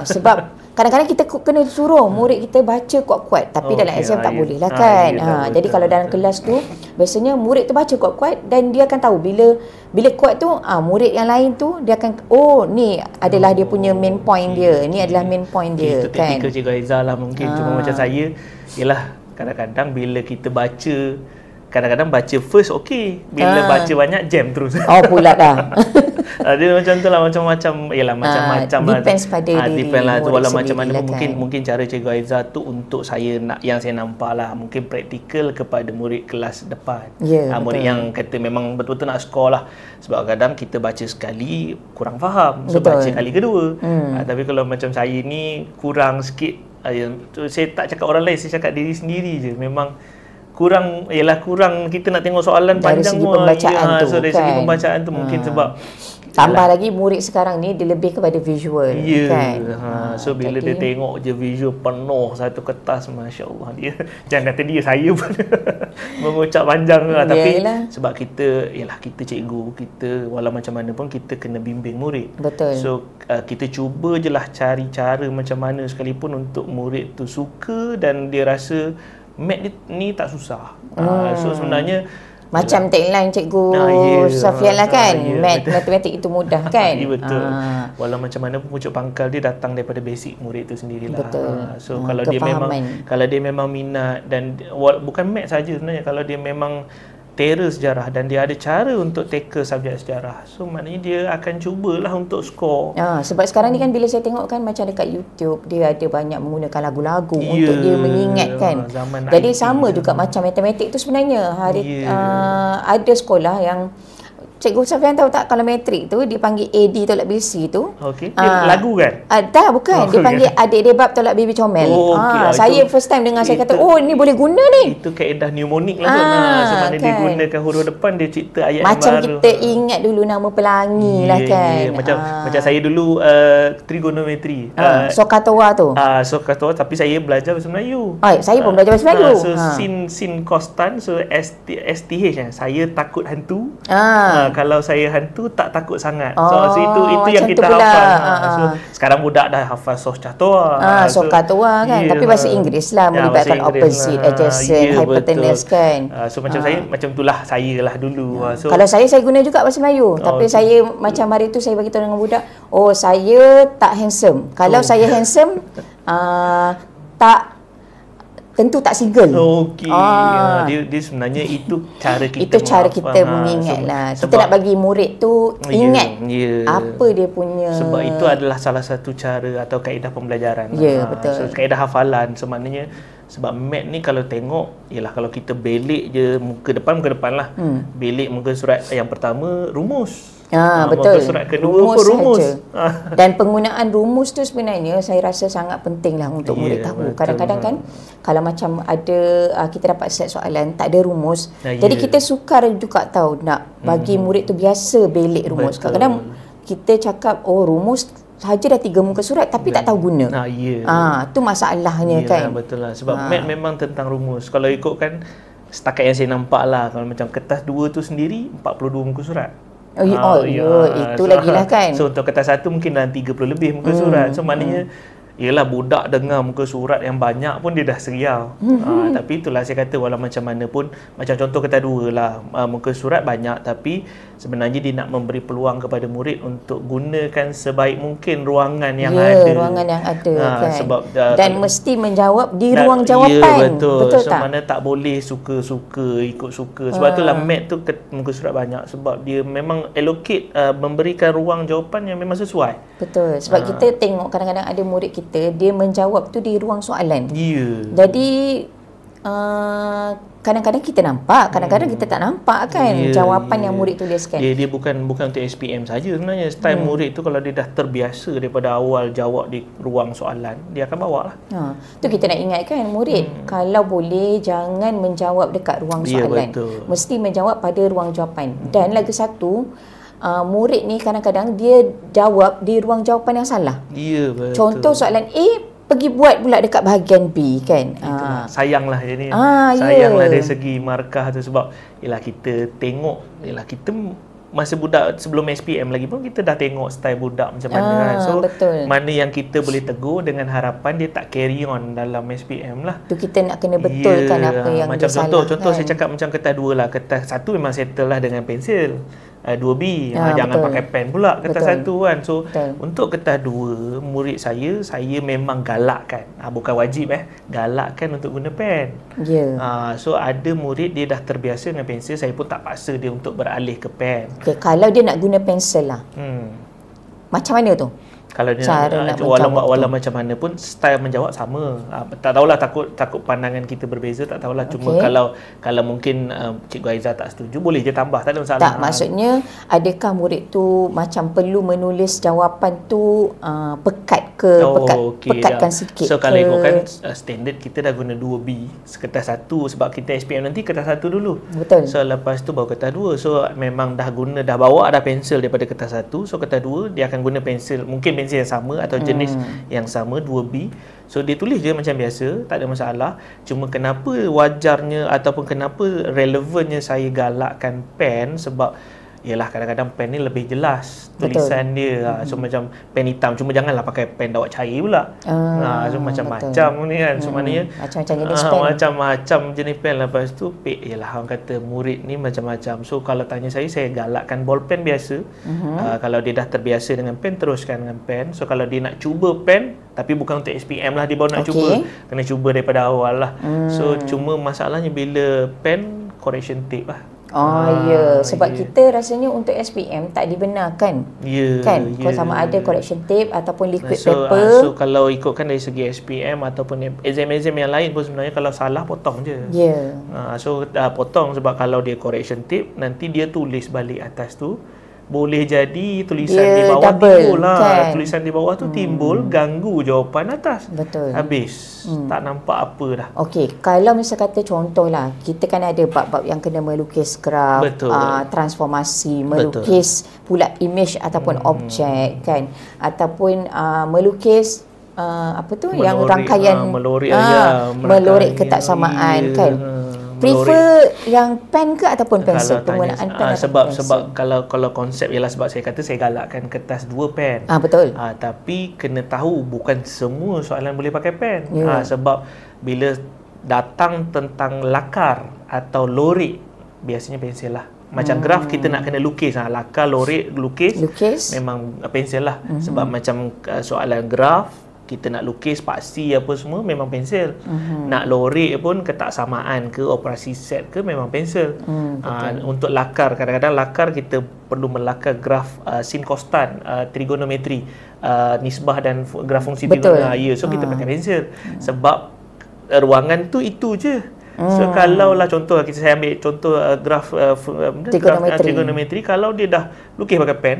Sebab kadang-kadang kita kena suruh murid kita baca kuat-kuat, tapi dalam exam tak boleh lah kan. Jadi kalau dalam kelas tu biasanya murid tu baca kuat-kuat dan dia akan tahu bila kuat tu murid yang lain tu dia akan ni adalah dia punya main point dia, ni adalah main point dia. Itu taktikal Cikgu Aizah lah mungkin. Cuma macam saya ialah kadang-kadang bila kita baca, kadang-kadang baca first okey, bila baca banyak jam terus. Pula dah. Dia macam tu lah, macam-macam, yalah macam-macam lah. Depends pada diri depend lah tu, walau macam mana lah pun mungkin cara Cikgu Aizah tu untuk saya yang saya nampak lah, mungkin praktikal kepada murid kelas depan. Murid yang kata memang betul-betul nak score lah. Sebab kadang kita baca sekali kurang faham, so baca kali kedua. Tapi kalau macam saya ni kurang sikit, saya tak cakap orang lain, saya cakap diri sendiri je. Memang kurang kita nak tengok soalan dari panjang segi pembacaan tu, so dari segi pembacaan tu mungkin sebab tambah lagi murid sekarang ni dia lebih kepada visual kan. So bila dia tengok je visual penuh satu kertas, masya-Allah, dia jangan kata dia, saya pun mengucap panjang lah. Tapi sebab kita cikgu, kita walau macam mana pun kita kena bimbing murid. Betul. So kita cuba je lah cari cara macam mana sekalipun untuk murid tu suka dan dia rasa mat ni tak susah. So sebenarnya macam tagline Cikgu Safian lah kan, matematik itu mudah kan. Betul. Walau macam mana pun pucuk pangkal dia datang daripada basic murid tu sendirilah. So kalau dia memang minat, dan bukan mat saja sebenarnya, kalau dia memang tera sejarah dan dia ada cara untuk tackle subjek sejarah, so maknanya dia akan cubalah untuk skor. Sebab sekarang ni kan bila saya tengok kan macam dekat YouTube dia ada banyak menggunakan lagu-lagu untuk dia mengingat kan. Jadi sama juga macam matematik tu sebenarnya. Ada sekolah yang Cikgu Safian tahu tak, kalau matrik tu dia panggil AD tolak BC tu. Lagu kan? Tak, bukan. Dia panggil adik debab tolak baby comel. Saya first time dengar, saya kata, ni boleh guna ni. Itu kaedah mnemonik lah tu. Semana dia gunakan huruf depan, dia cipta ayat macam yang baru. Macam kita ingat dulu nama pelangi lah kan. Macam saya dulu trigonometri. Sokatoa tu. Sokatoa, tapi saya belajar bahasa Melayu. Saya pun belajar bahasa Melayu. So sin costan, so STH. Saya takut hantu. Kalau saya hantu tak takut sangat. So itu yang kita hafal. So sekarang budak dah hafal Sokatoa. Sokatoa kan. Tapi bahasa Inggeris lah, melibatkan opposite, adjacent, hypotenuse kan. So macam saya, macam itulah saya lah dulu. So kalau saya guna juga bahasa Melayu. Tapi saya macam hari tu saya bagi tahu dengan budak, saya tak handsome. Kalau saya handsome, tentu tak single. Dia sebenarnya itu cara kita. Itu cara kita mengingat lah. Kita nak bagi murid tu ingat apa dia punya. Sebab itu adalah salah satu cara atau kaedah pembelajaran. Betul. So kaedah hafalan. So maknanya sebab mat ni kalau tengok, kalau kita belik je muka depan lah. Belik muka surat yang pertama rumus. Betul. Muka surat kedua pun rumus. Dan penggunaan rumus tu sebenarnya saya rasa sangat penting lah untuk murid tahu. Kadang-kadang kan kalau macam ada kita dapat set soalan tak ada rumus, jadi kita sukar juga tahu nak bagi murid tu biasa belik rumus. Kadang-kadang kita cakap rumus saja dah 3 muka surat tapi tak tahu guna. Tu masalahnya kan. Betul lah. Sebab mat memang tentang rumus. Kalau ikutkan setakat yang saya nampak lah, kalau macam kertas 2 tu sendiri 42 muka surat. Itu lagi lah kan. So untuk kertas 1 mungkin dalam 30 lebih muka surat. So maknanya budak dengar muka surat yang banyak pun dia dah seriau. Tapi itulah saya kata, walau macam mana pun, macam contoh kertas 2 lah, muka surat banyak tapi sebenarnya dia nak memberi peluang kepada murid untuk gunakan sebaik mungkin ruangan yang ada. Ruangan yang ada kan. Sebab dan mesti menjawab di ruang jawapan. Betul so, tak? Mana tak boleh suka-suka ikut suka. Sebab itulah mat tu muka surat banyak, sebab dia memang allocate memberikan ruang jawapan yang memang sesuai. Betul. Sebab kita tengok kadang-kadang ada murid kita dia menjawab tu di ruang soalan. Jadi kadang-kadang kita nampak, kadang-kadang kita tak nampak kan jawapan yang murid tuliskan. Dia bukan untuk SPM saja sebenarnya. Style murid tu kalau dia dah terbiasa daripada awal jawab di ruang soalan, dia akan bawa lah. Tu kita nak ingatkan murid, kalau boleh jangan menjawab dekat ruang soalan. Mesti menjawab pada ruang jawapan. Dan lagi satu, murid ni kadang-kadang dia jawab di ruang jawapan yang salah. Betul. Contoh soalan A pergi buat pula dekat bahagian B kan. Sayanglah jadi. Sayanglah dari segi markah tu, sebab ialah kita tengok, kita masa budak sebelum SPM lagi pun kita dah tengok style budak macam mana kan. So mana yang kita boleh tegur dengan harapan dia tak carry on dalam SPM lah. Tu kita nak kena betulkan apa yang macam dia salah. Contoh kan? Saya cakap macam kertas 2 lah. Kertas 1 memang settle lah dengan pensil. 2B, jangan pakai pen pula kertas 1 kan. So untuk kertas 2, murid saya memang galakkan, bukan wajib galakkan untuk guna pen. So ada murid dia dah terbiasa dengan pensil, saya pun tak paksa dia untuk beralih ke pen. Kalau dia nak guna pensel lah, macam mana tu? Kalau dia walau macam mana pun style menjawab sama. Tak tahulah, takut pandangan kita berbeza, tak tahulah. Cuma kalau mungkin Cikgu Aizah tak setuju, boleh je tambah, tak ada masalah. Tak, maksudnya adakah murid tu macam perlu menulis jawapan tu pekat ke, pekatkan sikit so, kalau ikutkan standard kita dah guna 2B, kertas 1 sebab kita SPM nanti kertas 1 dulu. Betul. So lepas tu baru kertas 2. So memang dah bawa pensel daripada kertas 1. So kertas 2 dia akan guna pensel, mungkin pensel yang sama atau jenis yang sama, 2B. So dia tulis je macam biasa, tak ada masalah. Cuma kenapa wajarnya ataupun kenapa relevannya saya galakkan pen, sebab ialah kadang-kadang pen ni lebih jelas tulisan dia. So macam pen hitam, cuma janganlah pakai pen dawat cair pula. So macam-macam ni kan. So maknanya macam-macam jenis pen. Macam-macam jenis pen. Lepas tu ialah orang kata murid ni macam-macam. So kalau tanya saya galakkan bolpen biasa. Kalau dia dah terbiasa dengan pen, teruskan dengan pen. So kalau dia nak cuba pen, tapi bukan untuk SPM lah, dia baru nak cuba, kena cuba daripada awal lah. So cuma masalahnya bila pen, correction tape lah. Sebab kita rasanya untuk SPM tak dibenarkan. Kan? Sama ada correction tape ataupun liquid paper. So kalau ikutkan dari segi SPM ataupun exam-exam yang lain pun sebenarnya kalau salah potong je. So potong, sebab kalau dia correction tape nanti dia tulis balik atas tu, boleh jadi tulisan di bawah timbul lah. Kan? Tulisan di bawah tu timbul, ganggu jawapan atas. Betul. Habis. Tak nampak apa dah. Okey, kalau misal kata contohlah, kita kan ada bab-bab yang kena melukis graf, transformasi, melukis pula image ataupun objek kan, ataupun melukis yang rangkaian melorik ketaksamaan kan. Prefer yang pen ke ataupun pensel? Penggunaan pen sebab kalau konsep ialah sebab saya kata saya galakkan kertas 2 pen. Betul. Tapi kena tahu bukan semua soalan boleh pakai pen. Sebab bila datang tentang lakar atau lorik, biasanya pensel lah. Macam graf kita nak kena lukis, lakar, lorik, lukis memang pensel lah. Sebab macam soalan graf kita nak lukis paksi apa semua memang pensel. Nak lorik pun ketaksamaan ke operasi set ke memang pensel. Untuk lakar, kadang-kadang lakar kita perlu melakar graf sin kostan, trigonometri, nisbah dan graf fungsi trigonometri. So kita pakai pensel sebab ruangan tu itu je. So kalau lah contoh, saya ambil contoh graf trigonometri, kalau dia dah lukis pakai pen,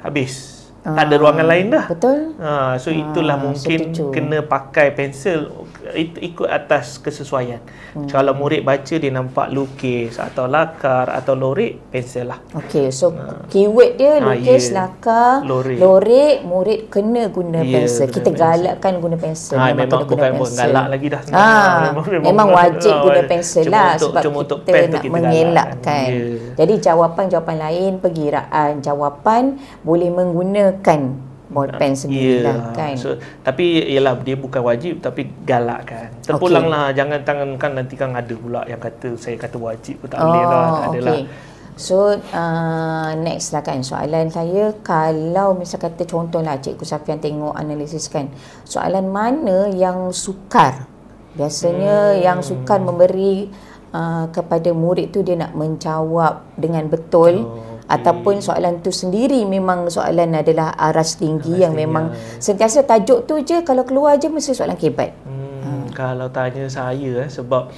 habis. Tak ada ruangan lain dah. Betul. So itulah mungkin kena pakai pensel, ikut atas kesesuaian. Kalau murid baca dia nampak lukis atau lakar atau lorik, pensel lah. Okey, so keyword dia lukis, lakar, lorik, murid kena guna pensel. Kita galakkan guna pensel. Memang bukan galak lagi dah. Memang wajib guna pensel lah, sebab kita nak mengelakkan. Jadi jawapan-jawapan lain, perkiraan jawapan boleh menggunakan bolpen sendiri lah kan. So, tapi ialah dia bukan wajib, tapi galakkan. Terpulanglah, jangan tangankan nanti kan ada pula yang kata saya kata wajib pun tak boleh lah. Tak adalah. So next lah kan, soalan saya, kalau misal kata contohlah Cikgu Safian tengok analisis kan, soalan mana yang sukar? Biasanya yang sukar memberi kepada murid tu dia nak menjawab dengan betul, ataupun soalan tu sendiri memang soalan adalah aras tinggi yang memang sentiasa tajuk tu je kalau keluar je mesti soalan kebat. Kalau tanya saya sebab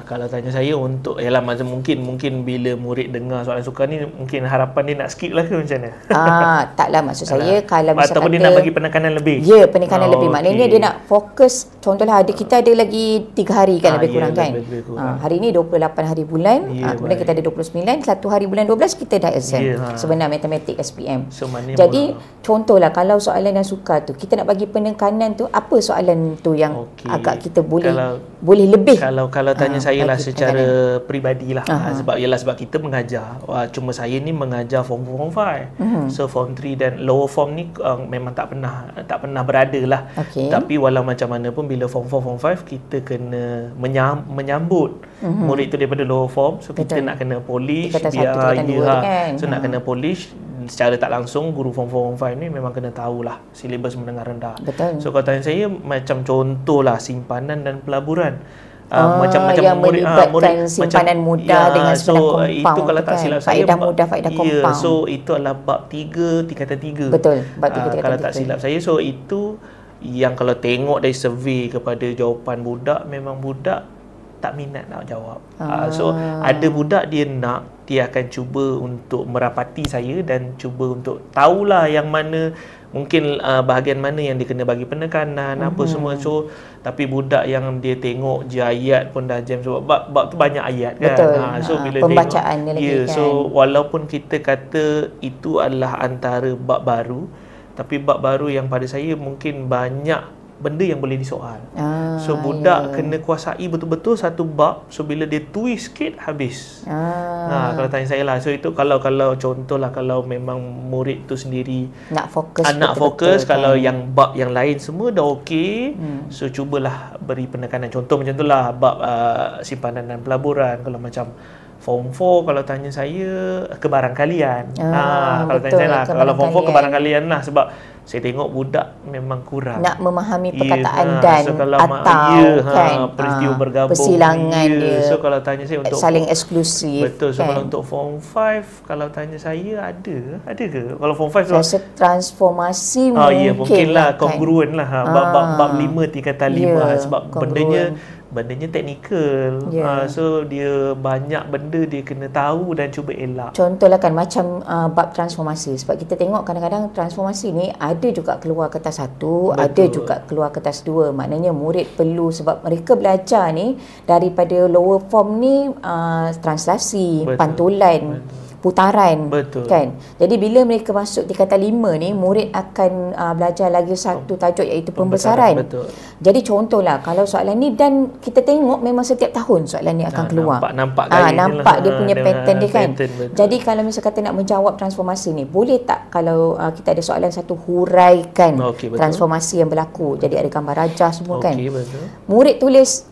kalau tanya saya untuk yalah macam mungkin bila murid dengar soalan sukar ni mungkin harapan dia nak skip lah ke macam mana? Taklah, maksud saya kalau misalkan ataupun dia nak bagi penekanan lebih. Ya, penekanan lebih. Maknanya dia nak fokus. Contohlah kita ada lagi 3 hari kan, lebih kurang kan. Lebih kurang. Hari ni 28 hari bulan, kemudian kita ada 29, 1 hari bulan 12 kita dah exam. Sebenar matematik SPM. So, jadi contohlah kalau soalan yang sukar tu, kita nak bagi penekanan tu, apa soalan tu yang agak kita boleh lebih. Kalau tanya saya lah secara peribadilah, sebab kita mengajar, cuma saya ni mengajar form 4, form 5. So form 3 dan lower form ni memang tak pernah berada lah. Tapi walau macam mana pun bila form 4, form 5 kita kena menyambut murid tu daripada lower form. So kita nak kena polish so nak kena polish secara tak langsung. Guru form 4, form 5 ni memang kena tahulah silibus menengah rendah. Betul. So kalau tanya saya macam contohlah simpanan dan pelaburan. Macam yang melibatkan simpanan mudah dengan simpanan kompang. Itu kalau tak silap saya faedah mudah, faedah kompang. So itu adalah bab 3 tingkatan 3. Betul, bab 3 tingkatan 3. Kalau tak silap saya, so itu yang kalau tengok dari survey kepada jawapan budak, memang budak tak minat nak jawab. So ada budak dia akan cuba untuk merapati saya dan cuba untuk tahulah yang mana mungkin bahagian mana yang dia kena bagi penekanan apa semua. So tapi budak yang dia tengok je ayat pun dah jam sebab bab tu banyak ayat kan. Betul. So bila pembacaan tengok, dia lagi kan. So walaupun kita kata itu adalah antara bab baru, tapi bab baru yang pada saya mungkin banyak benda yang boleh disoal. So budak kena kuasai betul-betul satu bab. So bila dia twist sikit habis. Kalau tanya saya lah. So itu kalau contohlah kalau memang murid tu sendiri nak fokus kalau kan, yang bab yang lain semua dah okey, so cubalah beri penekanan. Contoh macam itulah bab simpanan dan pelaburan. Kalau macam form 4 kalau tanya saya kebarangkalian. Kalau tanya saya lah, kalau form 4 kebarangkalian lah, sebab saya tengok budak memang kurang nak memahami perkataan dan so kalau kan peristiwa bergabung, persilangan dia. So kalau tanya saya untuk saling eksklusif. Betul. So kalau untuk form 5 kalau tanya saya ada ke? Kalau form 5 rasa transformasi mungkinlah kongruen lah. Bab 5 tingkatan 5 sebab bendanya teknikal. So dia banyak benda dia kena tahu dan cuba elak. Contohlah kan macam bab transformasi. Sebab kita tengok kadang-kadang transformasi ni ada juga keluar kertas 1, ada juga keluar kertas 2. Maknanya murid perlu, sebab mereka belajar ni daripada lower form ni translasi, pantulan, putaran. Kan. Jadi bila mereka masuk tingkatan 5 ni, murid akan belajar lagi satu tajuk iaitu pembesaran. Jadi contohlah kalau soalan ni, dan kita tengok memang setiap tahun soalan ni akan keluar. Nampak dia punya pattern dia kan. Jadi kalau misal kata nak menjawab transformasi ni, boleh tak kalau kita ada soalan satu, huraikan transformasi yang berlaku. Jadi ada gambar rajah semua kan. Murid tulis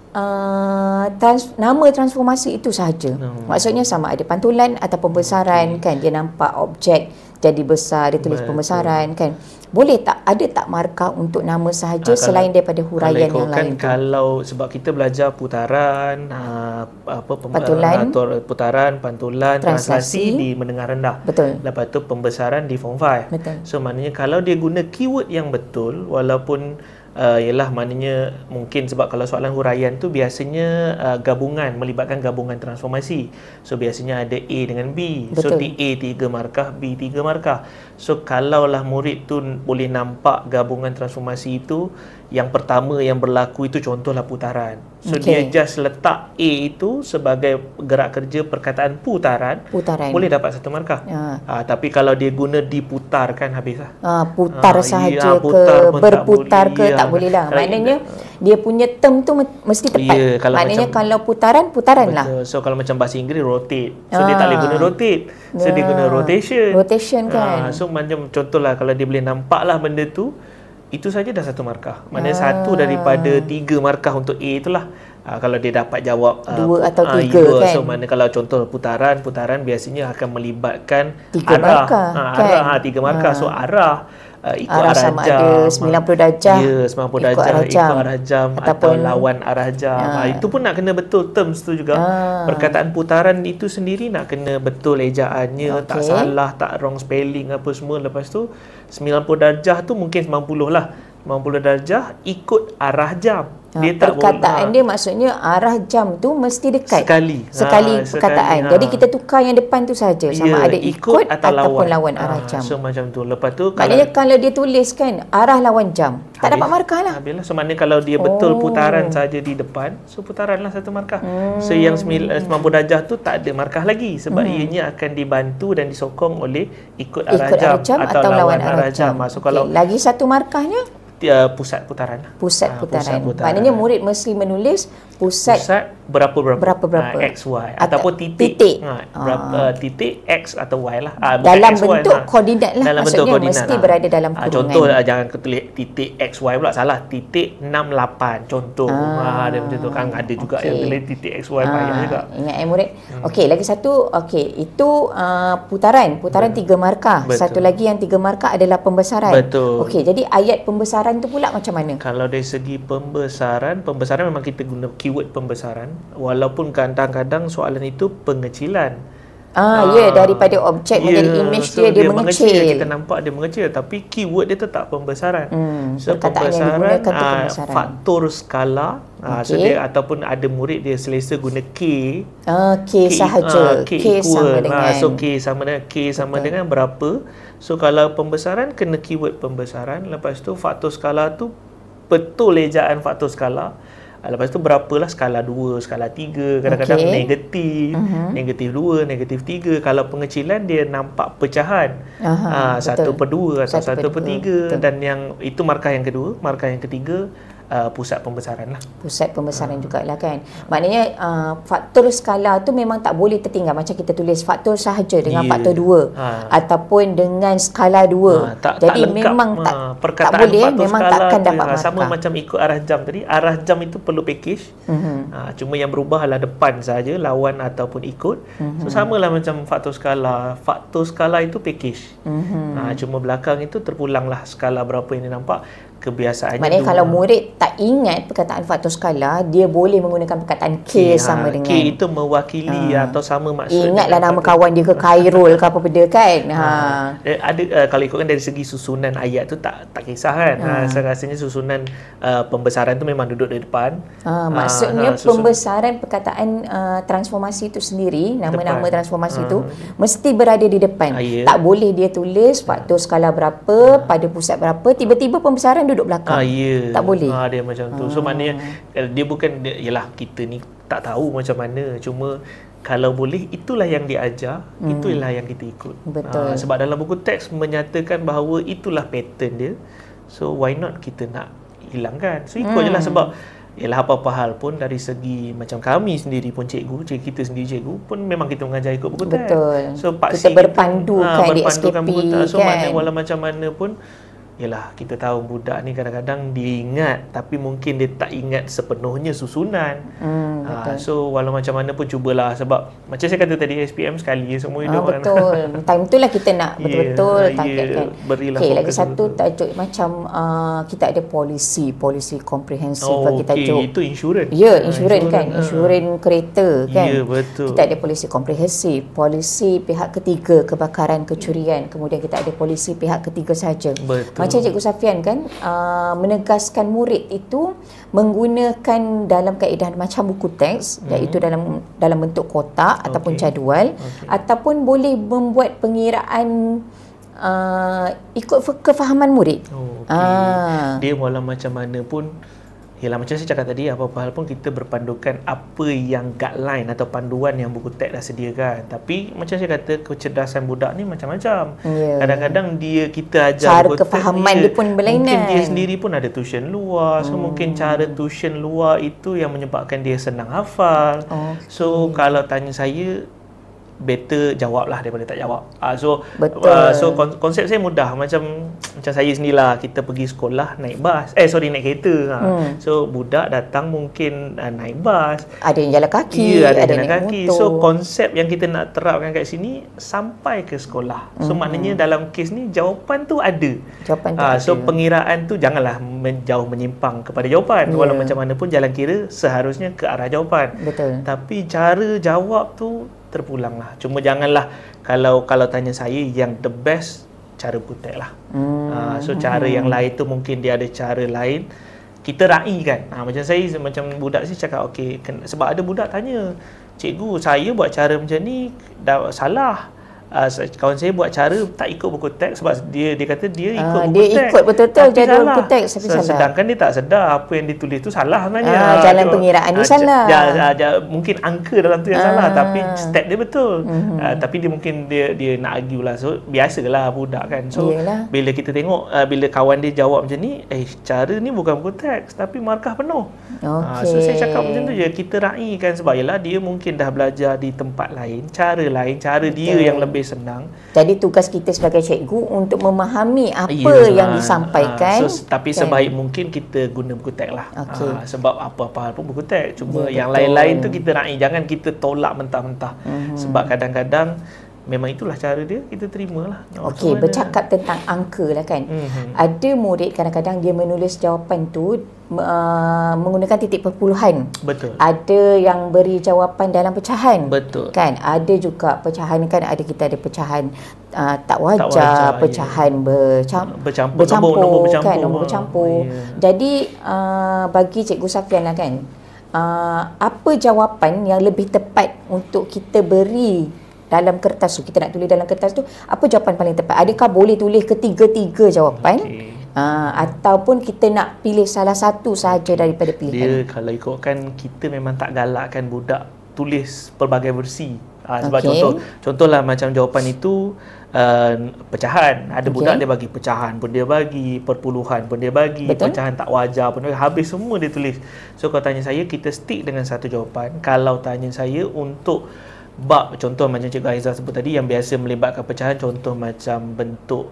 nama transformasi itu sahaja. Maksudnya sama ada pantulan atau pembesaran kan. Dia nampak objek jadi besar, dia tulis pembesaran kan. Boleh tak, ada tak markah untuk nama sahaja selain daripada huraian yang lain tu? Kalau sebab kita belajar putaran, pantulan, translasi di menengah rendah. Lepas tu pembesaran di form 5. So maknanya kalau dia guna keyword yang betul, walaupun ialah maknanya mungkin sebab kalau soalan huraian tu biasanya melibatkan gabungan transformasi. So biasanya ada A dengan B. So A 3 markah, B 3 markah. So kalaulah murid tu boleh nampak gabungan transformasi itu, yang pertama yang berlaku itu contohlah putaran. So dia just letak A itu sebagai gerak kerja perkataan putaran. Boleh dapat 1 markah. Tapi kalau dia guna diputarkan, habis lah. Putar sahaja ke berputar ke tak boleh lah. Maknanya dia punya term tu mesti tepat. Maknanya kalau putaran lah. So kalau macam bahasa Inggeris rotate. So dia tak boleh guna rotate. So dia guna rotation kan. So macam contohlah kalau dia boleh nampak lah benda tu, itu saja dah 1 markah. Maknanya 1 daripada 3 markah untuk A itulah Kalau dia dapat jawab 2 atau 3 kan. So mana kalau contoh putaran biasanya akan melibatkan 3 arah. markah kan. Arah 3 markah. So arah ikut arah arah sama jam, ada 90 darjah. Ya, 90 darjah ikut arah jam atau ataupun lawan arah jam. Itu pun nak kena betul terms tu juga. Perkataan putaran itu sendiri nak kena betul ejaannya, tak salah, tak wrong spelling apa semua. Lepas tu 90 darjah tu mungkin 90 lah. 90 darjah ikut arah jam. Dia tak perkataan dia maksudnya arah jam tu mesti dekat. Sekali perkataan. Jadi kita tukar yang depan tu saja, sama ada ikut ataupun lawan arah jam. So macam tu. Lepas tu maknanya kalau dia tulis kan arah lawan jam, tak dapat markah lah. Habislah. So maknanya kalau dia betul putaran saja di depan, so putaran lah 1 markah. So yang 90 darjah tu tak ada markah lagi sebab ianya akan dibantu dan disokong oleh ikut arah jam atau lawan arah jam. So kalau lagi 1 markahnya pusat putaran. Pusat putaran. Maknanya murid mesti menulis pusat berapa XY ataupun titik. Berapa titik X atau Y lah. Dalam XY, bentuk koordinat lah. dalam maksudnya bentuk mesti berada dalam kurungan. Contoh jangan tulis titik XY pula, salah. Titik 68 contoh. Dia macam tu kan, ada juga yang tulis titik XY payah juga. Ingat murid. Okey, lagi satu. Okey, itu putaran 3 markah. Satu lagi yang 3 markah adalah pembesaran. Betul. Okey, jadi ayat pembesaran tu pula macam mana? Kalau dari segi pembesaran memang kita guna keyword pembesaran, walaupun kadang-kadang soalan itu pengecilan. Ya, daripada objek menjadi image dia mengecil. Kita nampak dia mengecil, tapi keyword dia tetap pembesaran. So pembesaran faktor skala. So dia ataupun ada murid dia selesa guna K. K sahaja. K sama dengan. So K sama dengan berapa. So kalau pembesaran kena keyword pembesaran. Lepas tu faktor skala tu betul ejaan faktor skala. Lepas tu berapalah skala 2, skala 3, kadang-kadang negatif, negatif 2, negatif 3. Kalau pengecilan dia nampak pecahan. 1/2 atau 1/3. Dan yang itu markah yang kedua. Markah yang ketiga pusat pembesaran lah. Pusat pembesaran jugalah kan. Maknanya faktor skala tu memang tak boleh tertinggal. Macam kita tulis faktor sahaja dengan faktor 2 ataupun dengan skala 2. Jadi tak memang tak boleh, memang takkan dapat markah. Sama macam ikut arah jam tadi. Arah jam itu perlu package. Cuma yang berubah adalah depan saja, lawan ataupun ikut. So samalah macam faktor skala. Faktor skala itu package. Cuma belakang itu terpulanglah skala berapa yang dia nampak. Kebiasaannya maknanya kalau murid tak ingat perkataan faktor skala, dia boleh menggunakan perkataan K sama dengan K itu mewakili atau sama maksud. Ingatlah nama kawan dia ke Khairul ke apa benda kan. Ada kalau ikutkan dari segi susunan ayat tu tak kisah kan. Saya rasanya susunan pembesaran tu memang duduk di depan. Maksudnya pembesaran perkataan transformasi itu sendiri, nama-nama transformasi itu mesti berada di depan. Tak boleh dia tulis faktor skala berapa pada pusat berapa, tiba-tiba pembesaran duduk belakang. Tak boleh. Dia macam tu. So maknanya dia bukan yalah kita ni tak tahu macam mana, cuma kalau boleh itulah yang diajar, itulah yang kita ikut. Betul. Sebab dalam buku teks menyatakan bahawa itulah pattern dia. So why not kita nak hilangkan. So ikut je lah, sebab ialah apa-apa hal pun dari segi macam kami sendiri pun kita sendiri cikgu pun memang kita mengajar ikut buku teks. Betul. So kita berpandukan di SKP kan. So maknanya walau macam mana pun yalah, kita tahu budak ni kadang-kadang dia ingat tapi mungkin dia tak ingat sepenuhnya susunan. So walau macam mana pun cubalah, sebab macam saya kata tadi, SPM sekali semua hidup. Betul. Time tu lah kita nak betul-betul targetkan. Okay, lagi satu tajuk macam kita ada polisi komprehensif bagi tajuk. Itu insurans. Ya, insurans kan. Insurans kereta kan. Ya, betul. Kita ada polisi komprehensif, polisi pihak ketiga kebakaran kecurian, kemudian kita ada polisi pihak ketiga saja. Betul. Macam Cikgu Safian kan menegaskan murid itu menggunakan dalam kaedah macam buku teks, iaitu dalam bentuk kotak ataupun jadual, ataupun boleh membuat pengiraan ikut kefahaman murid. Dia walau macam mana pun, yalah macam saya cakap tadi, apa-apa hal pun kita berpandukan apa yang guideline atau panduan yang buku teks dah sediakan. Tapi macam saya kata, kecerdasan budak ni macam-macam. Kadang-kadang kita ajar cara kefahaman dia pun berlainan. Mungkin dia sendiri pun ada tuition luar. So mungkin cara tuition luar itu yang menyebabkan dia senang hafal. So kalau tanya saya, better jawab lah daripada tak jawab. So konsep saya mudah, macam saya sendirilah, kita pergi sekolah naik bas, naik kereta. So budak datang mungkin naik bas, ada yang jalan kaki, ada jalan naik kaki. motor. So konsep yang kita nak terapkan kat sini sampai ke sekolah. So maknanya dalam kes ni jawapan tu ada. So pengiraan tu janganlah jauh menyimpang kepada jawapan. Walau macam mana pun jalan kira seharusnya ke arah jawapan. Betul. Tapi cara jawab tu terpulang lah. Cuma janganlah, kalau tanya saya, yang the best cara butek lah. So cara yang lain tu mungkin dia ada cara lain, kita raikan. Macam saya, macam budak saya cakap okey, sebab ada budak tanya, cikgu saya buat cara macam ni dah salah. Kawan saya buat cara tak ikut buku teks, sebab dia kata dia ikut buku teks. Dia ikut betul-betul jadual buku teks tapi salah. Sedangkan dia tak sedar apa yang ditulis tu salah sebenarnya. Jalan pengiraan dia salah. Mungkin angka dalam tu yang salah, tapi step dia betul. Tapi dia mungkin dia nak argue lah. So biasalah budak kan. So bila kita tengok, bila kawan dia jawab macam ni, cara ni bukan buku teks tapi markah penuh. So saya cakap macam tu je, kita raikan, sebab yalah dia mungkin dah belajar di tempat lain, cara dia yang lebih senang. Jadi tugas kita sebagai cikgu untuk memahami apa yang disampaikan. Tapi sebaik mungkin kita guna buku teks lah. Sebab apa-apa pun buku teks. Cuma yang lain-lain tu kita raih, jangan kita tolak mentah-mentah. Sebab kadang-kadang memang itulah cara dia, kita terimalah. Okey, bercakap tentang angka lah kan. Ada murid kadang-kadang dia menulis jawapan tu menggunakan titik perpuluhan. Betul. Ada yang beri jawapan dalam pecahan. Betul. Kan? Ada juga pecahan kan, kita ada pecahan tak wajar, pecahan bercampur, nombor bercampur. Jadi bagi Cikgu Safian lah kan, apa jawapan yang lebih tepat untuk kita beri dalam kertas tu? Kita nak tulis dalam kertas tu, apa jawapan paling tepat? Adakah boleh tulis ketiga-tiga jawapan? Ataupun kita nak pilih salah satu sahaja daripada pilihan? Dia kalau ikutkan, kita memang tak galakkan budak tulis pelbagai versi. Sebab contohlah macam jawapan itu pecahan. Ada budak dia bagi pecahan pun dia bagi, perpuluhan pun dia bagi, pecahan tak wajar pun dia bagi. Habis semua dia tulis. So kalau tanya saya, kita stick dengan satu jawapan. Kalau tanya saya untuk bab, contoh macam Cikgu Aizah sebut tadi, yang biasa melibatkan pecahan, contoh macam bentuk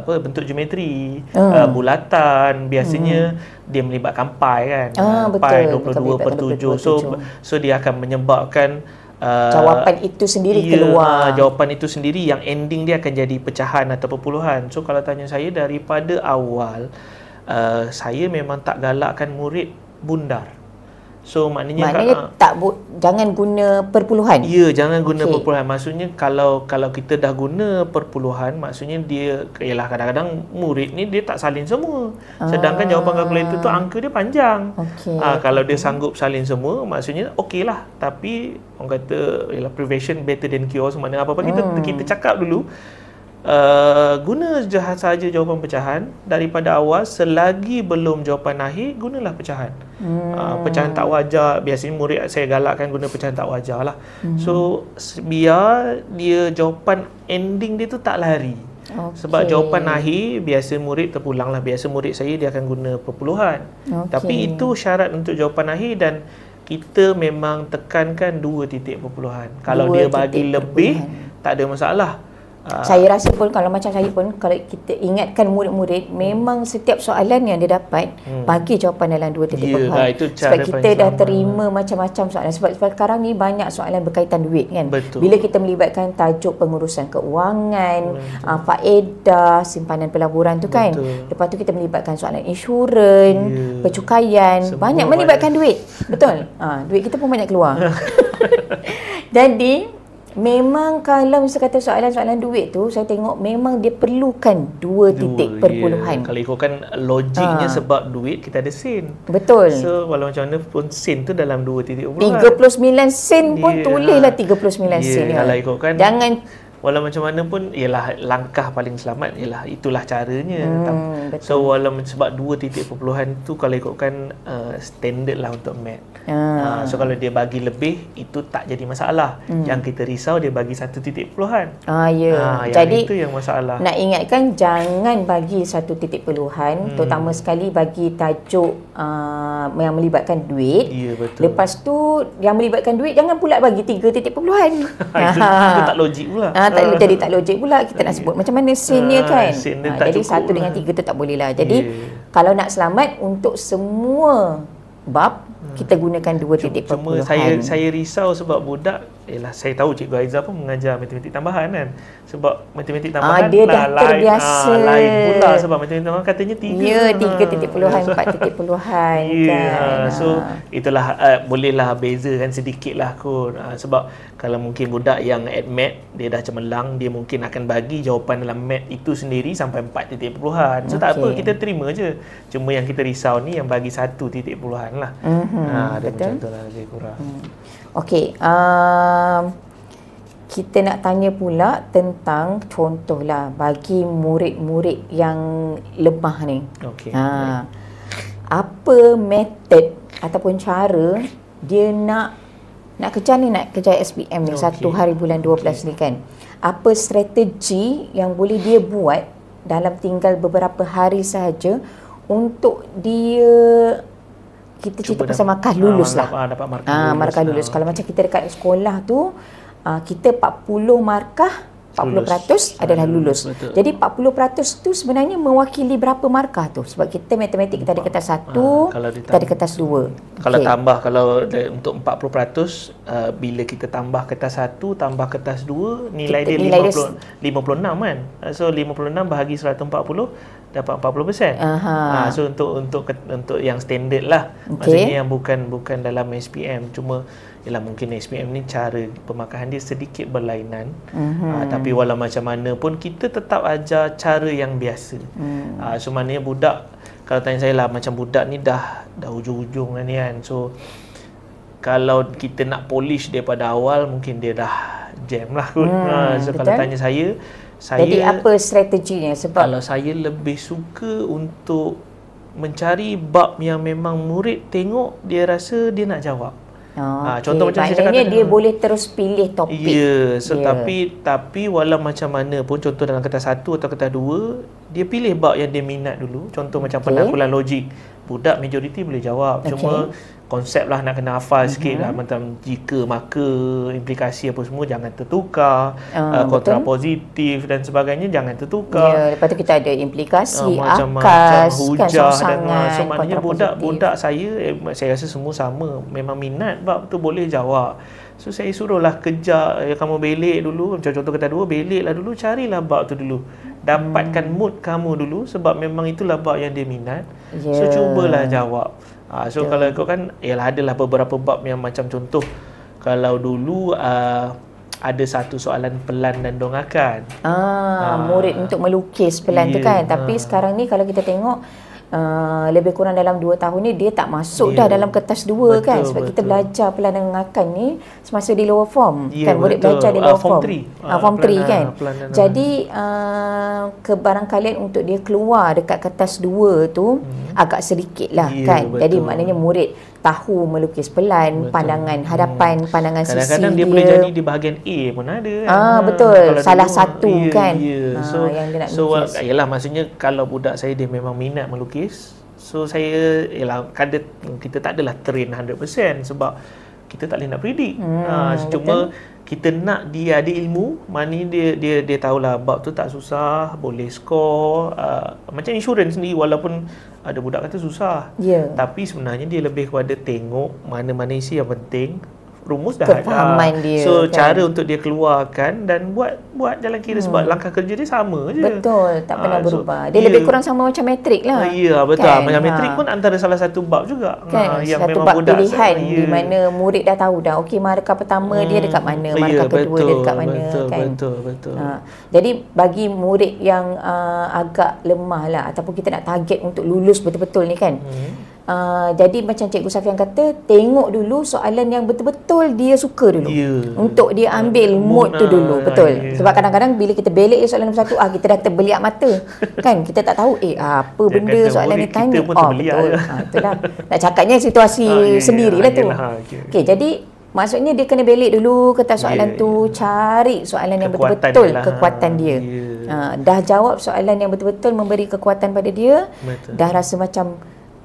bentuk geometri, bulatan, biasanya dia melibatkan pi kan. Pi 22/7. So dia akan menyebabkan jawapan itu sendiri keluar. Jawapan itu sendiri yang ending dia akan jadi pecahan atau perpuluhan. So kalau tanya saya, daripada awal saya memang tak galakkan murid bundar. So maknanya jangan guna perpuluhan. Ya, jangan guna perpuluhan. Maksudnya kalau kita dah guna perpuluhan, maksudnya dia, ialah kadang-kadang murid ni dia tak salin semua. Sedangkan jawapan kalkulator tu angka dia panjang. Kalau dia sanggup salin semua, maksudnya okeylah. Tapi orang kata ialah prevention better than cure. So maknanya apa-apa kita cakap dulu, guna sahaja jawapan pecahan daripada awal. Selagi belum jawapan akhir, gunalah pecahan. Pecahan tak wajar, biasanya murid saya galakkan guna pecahan tak wajar lah. So biar dia jawapan ending dia tu tak lari. Sebab jawapan akhir biasa murid terpulang lah. Biasa murid saya dia akan guna perpuluhan. Tapi itu syarat untuk jawapan akhir, dan kita memang tekankan 2 titik perpuluhan. Kalau dia bagi lebih, tak ada masalah. Saya rasa pun, kalau macam saya pun, kalau kita ingatkan murid-murid, memang setiap soalan yang dia dapat bagi jawapan dalam 2 titik perpuluhan. Sebab kita dah terima macam-macam soalan. Sebab sekarang ni banyak soalan berkaitan duit kan. Bila kita melibatkan tajuk pengurusan keuangan, faedah, simpanan pelaburan tu kan. Lepas tu kita melibatkan soalan insurans, percukaian, banyak melibatkan duit. Betul? Duit kita pun banyak keluar. Jadi memang kalau misalnya kata soalan-soalan duit tu, saya tengok memang dia perlukan 2 titik perpuluhan. Kalau ikutkan logiknya, sebab duit kita ada sen. Betul. So walau macam mana pun sen tu dalam 2 titik perpuluhan. 39 sen pun tulislah 39 sen. Kalau ikutkan, jangan walau macam mana pun ialah langkah paling selamat ialah itulah caranya. Betul. So walau sebab 2 titik perpuluhan tu kalau ikutkan standard lah untuk mat. So kalau dia bagi lebih itu tak jadi masalah. Yang kita risau dia bagi 1 titik perpuluhan. Jadi itu yang masalah. Nak ingatkan jangan bagi 1 titik perpuluhan, terutama sekali bagi tajuk yang melibatkan duit. Ya, betul. Lepas tu yang melibatkan duit jangan pula bagi 3 titik perpuluhan. Itu tak logik pula. Jadi tak logik pula. Kita nak sebut macam mana sennya kan. Jadi 1 dengan 3 tu tak boleh lah. Jadi kalau nak selamat untuk semua bab, kita gunakan 2 titik perpuluhan. Cuma saya risau sebab budak, saya tahu Cikgu Aizah pun mengajar matematik tambahan kan. Sebab matematik tambahan dia dah terbiasa. Lain pula sebab matematik tambahan katanya 3. Ya, 3 titik perpuluhan, 4 titik perpuluhan kan. So itulah bolehlah bezakan sedikit lah kot. Sebab kalau mungkin budak yang at mat dia dah cemerlang, dia mungkin akan bagi jawapan dalam mat itu sendiri sampai 4 titik perpuluhan. So tak apa, kita terima je. Cuma yang kita risau ni yang bagi 1 titik perpuluhan lah. Dia macam tu lah lebih kurang. Okey, kita nak tanya pula tentang contohlah bagi murid-murid yang lemah ni. Okey. Apa metod ataupun cara dia nak kejar SPM ni, 1 hari bulan 12 ni kan. Apa strategi yang boleh dia buat dalam tinggal beberapa hari sahaja untuk dia, kita cerita pasal markah lulus lah. Dapat markah lulus. Kalau macam kita dekat sekolah tu, kita 40 markah, 40% adalah lulus. Betul. Jadi 40% tu sebenarnya mewakili berapa markah tu? Sebab kita matematik kita ada kertas 1, kita ada kertas 2. Kalau tambah, kalau untuk 40%, bila kita tambah kertas 1 tambah kertas 2, nilai dia 56 kan. So 56 bahagi 140 dapat 40%. So untuk yang standard lah. Maksudnya yang bukan dalam SPM. Cuma ialah mungkin SPM ni cara pemakahan dia sedikit berlainan. Tapi walau macam mana pun kita tetap ajar cara yang biasa. So maknanya budak, kalau tanya saya lah, macam budak ni dah hujung-hujung lah ni kan. So kalau kita nak polish daripada awal, mungkin dia dah jam lah kot. So kalau tanya saya, jadi apa strateginya? Sebab kalau saya lebih suka untuk mencari bab yang memang murid tengok dia rasa dia nak jawab. Contoh macam saya cakap, dia boleh terus pilih topik. Ya, so tapi walau macam mana pun, contoh dalam kertas 1 atau kertas 2, dia pilih bab yang dia minat dulu. Contoh macam penanggulan logik, budak majoriti boleh jawab. Cuma konsep lah nak kena hafal sikit lah, macam jika, maka, implikasi apa semua jangan tertukar, kontrapositif dan sebagainya jangan tertukar. Lepas tu kita ada implikasi, macam-macam, hujah kan, dan so maknanya budak saya rasa semua sama, memang minat bab tu boleh jawab. So saya suruhlah kejar, kamu belik dulu, macam contoh kata 2, beliklah dulu, carilah bab tu dulu, dapatkan mood kamu dulu, sebab memang itulah bab yang dia minat. So cubalah jawab. So kalau ikut kan, adalah beberapa bab yang macam contoh, kalau dulu ada satu soalan pelan dan dongakan. Murid untuk melukis pelan tu kan. Tapi sekarang ni kalau kita tengok, lebih kurang dalam 2 tahun ni dia tak masuk dah dalam kertas 2 kan. Sebab kita belajar pelan dan dongakan ni semasa di lower form kan, murid belajar di lower form. Form 3 kan. Jadi kebarangkalian untuk dia keluar dekat kertas 2 tu agak sedikit lah kan. Jadi maknanya murid tahu melukis pelan, pandangan hadapan, pandangan sisi. Kadang-kadang dia boleh jadi di bahagian A pun ada kan. Betul. Salah satu kan. So yang dia nak lukis. Maksudnya kalau budak saya dia memang minat melukis, so saya kadang kita tak adalah train 100% sebab kita tak boleh nak predict. Cuma kita nak dia ada ilmu, maknanya dia tahulah bab tu tak susah, boleh score. Macam insurans ni, walaupun ada budak kata susah, tapi sebenarnya dia lebih kepada tengok mana-mana isi yang penting, rumus dah kefahaman dia. So cara untuk dia keluarkan dan buat jalan kira, sebab langkah kerja dia sama je. Betul, tak pernah berubah. Dia lebih kurang sama macam matrik lah. Ya, betul. Kan? Macam matrik pun antara salah satu bab juga. Kan? Yang satu memang bab budak pilihan di mana murid dah tahu dah, okey markah pertama dia dekat mana, markah kedua dia dekat mana. Betul. Jadi bagi murid yang agak lemah lah, ataupun kita nak target untuk lulus betul-betul ni kan, Jadi macam Cikgu Safian kata, tengok dulu soalan yang betul-betul dia suka dulu. Untuk dia ambil mood tu dulu. Betul. Sebab kadang-kadang bila kita belik soalan nombor 1, kita dah terbeliak mata. Kan? Kita tak tahu apa dia benda soalan ni tanya. Betul. Itulah. Nak cakapnya situasi sendirilah tu. Okey, jadi maksudnya dia kena belik dulu kertas soalan tu, cari soalan yang betul-betul kekuatan dia. Dah jawab soalan yang betul-betul memberi kekuatan pada dia, dah rasa macam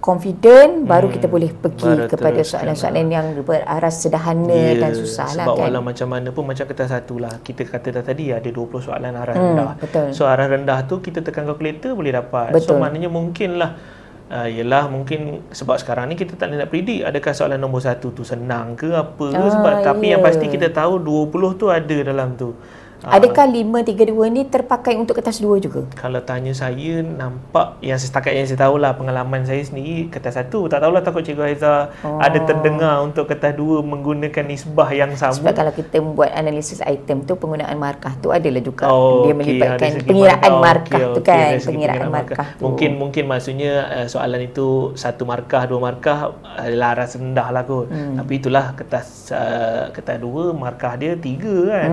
confident, baru kita boleh pergi kepada soalan-soalan yang beraras sederhana dan susah lah sebab kan. walau macam mana pun macam kertas 1 lah, kita kata tadi ada 20 soalan arah rendah. So arah rendah tu kita tekan kalkulator boleh dapat. So maknanya mungkin lah yelah, mungkin sebab sekarang ni kita tak nak predict adakah soalan nombor 1 tu senang ke apa ke, sebab tapi yang pasti kita tahu 20 tu ada dalam tu. Adakah 532 ni terpakai untuk kertas 2 juga? Kalau tanya saya, nampak yang setakat yang saya tahulah, pengalaman saya sendiri kertas 1. Tak tahulah, takut Cikgu Haiza ada terdengar untuk kertas 2 menggunakan nisbah yang sama. Sebab kalau kita buat analisis item tu, penggunaan markah tu adalah juga dia melibatkan pengiraan markah tu kan. Pengiraan markah tu. Mungkin maksudnya soalan itu 1 markah, 2 markah adalah aras rendah lah kot. Tapi itulah kertas 2 markah dia 3 kan.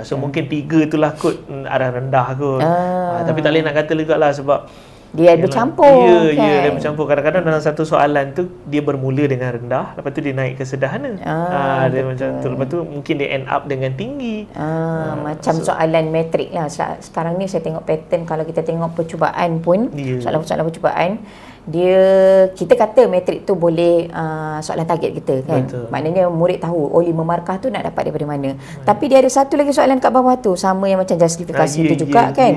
So mungkin 3 itulah kot arah rendah kot. Tapi tak boleh nak kata juga lah sebab dia bercampur kan. Dia bercampur. Kadang-kadang dalam satu soalan tu dia bermula dengan rendah, lepas tu dia naik ke sederhana. Dia macam tu. Lepas tu mungkin dia end up dengan tinggi. Macam soalan metrik lah. Sekarang ni saya tengok pattern, kalau kita tengok percubaan pun, soalan-soalan percubaan, kita kata metrik tu boleh soalan target kita kan. Maknanya murid tahu 5 markah tu nak dapat daripada mana. Tapi dia ada satu lagi soalan kat bawah tu, sama yang macam justifikasi tu juga kan.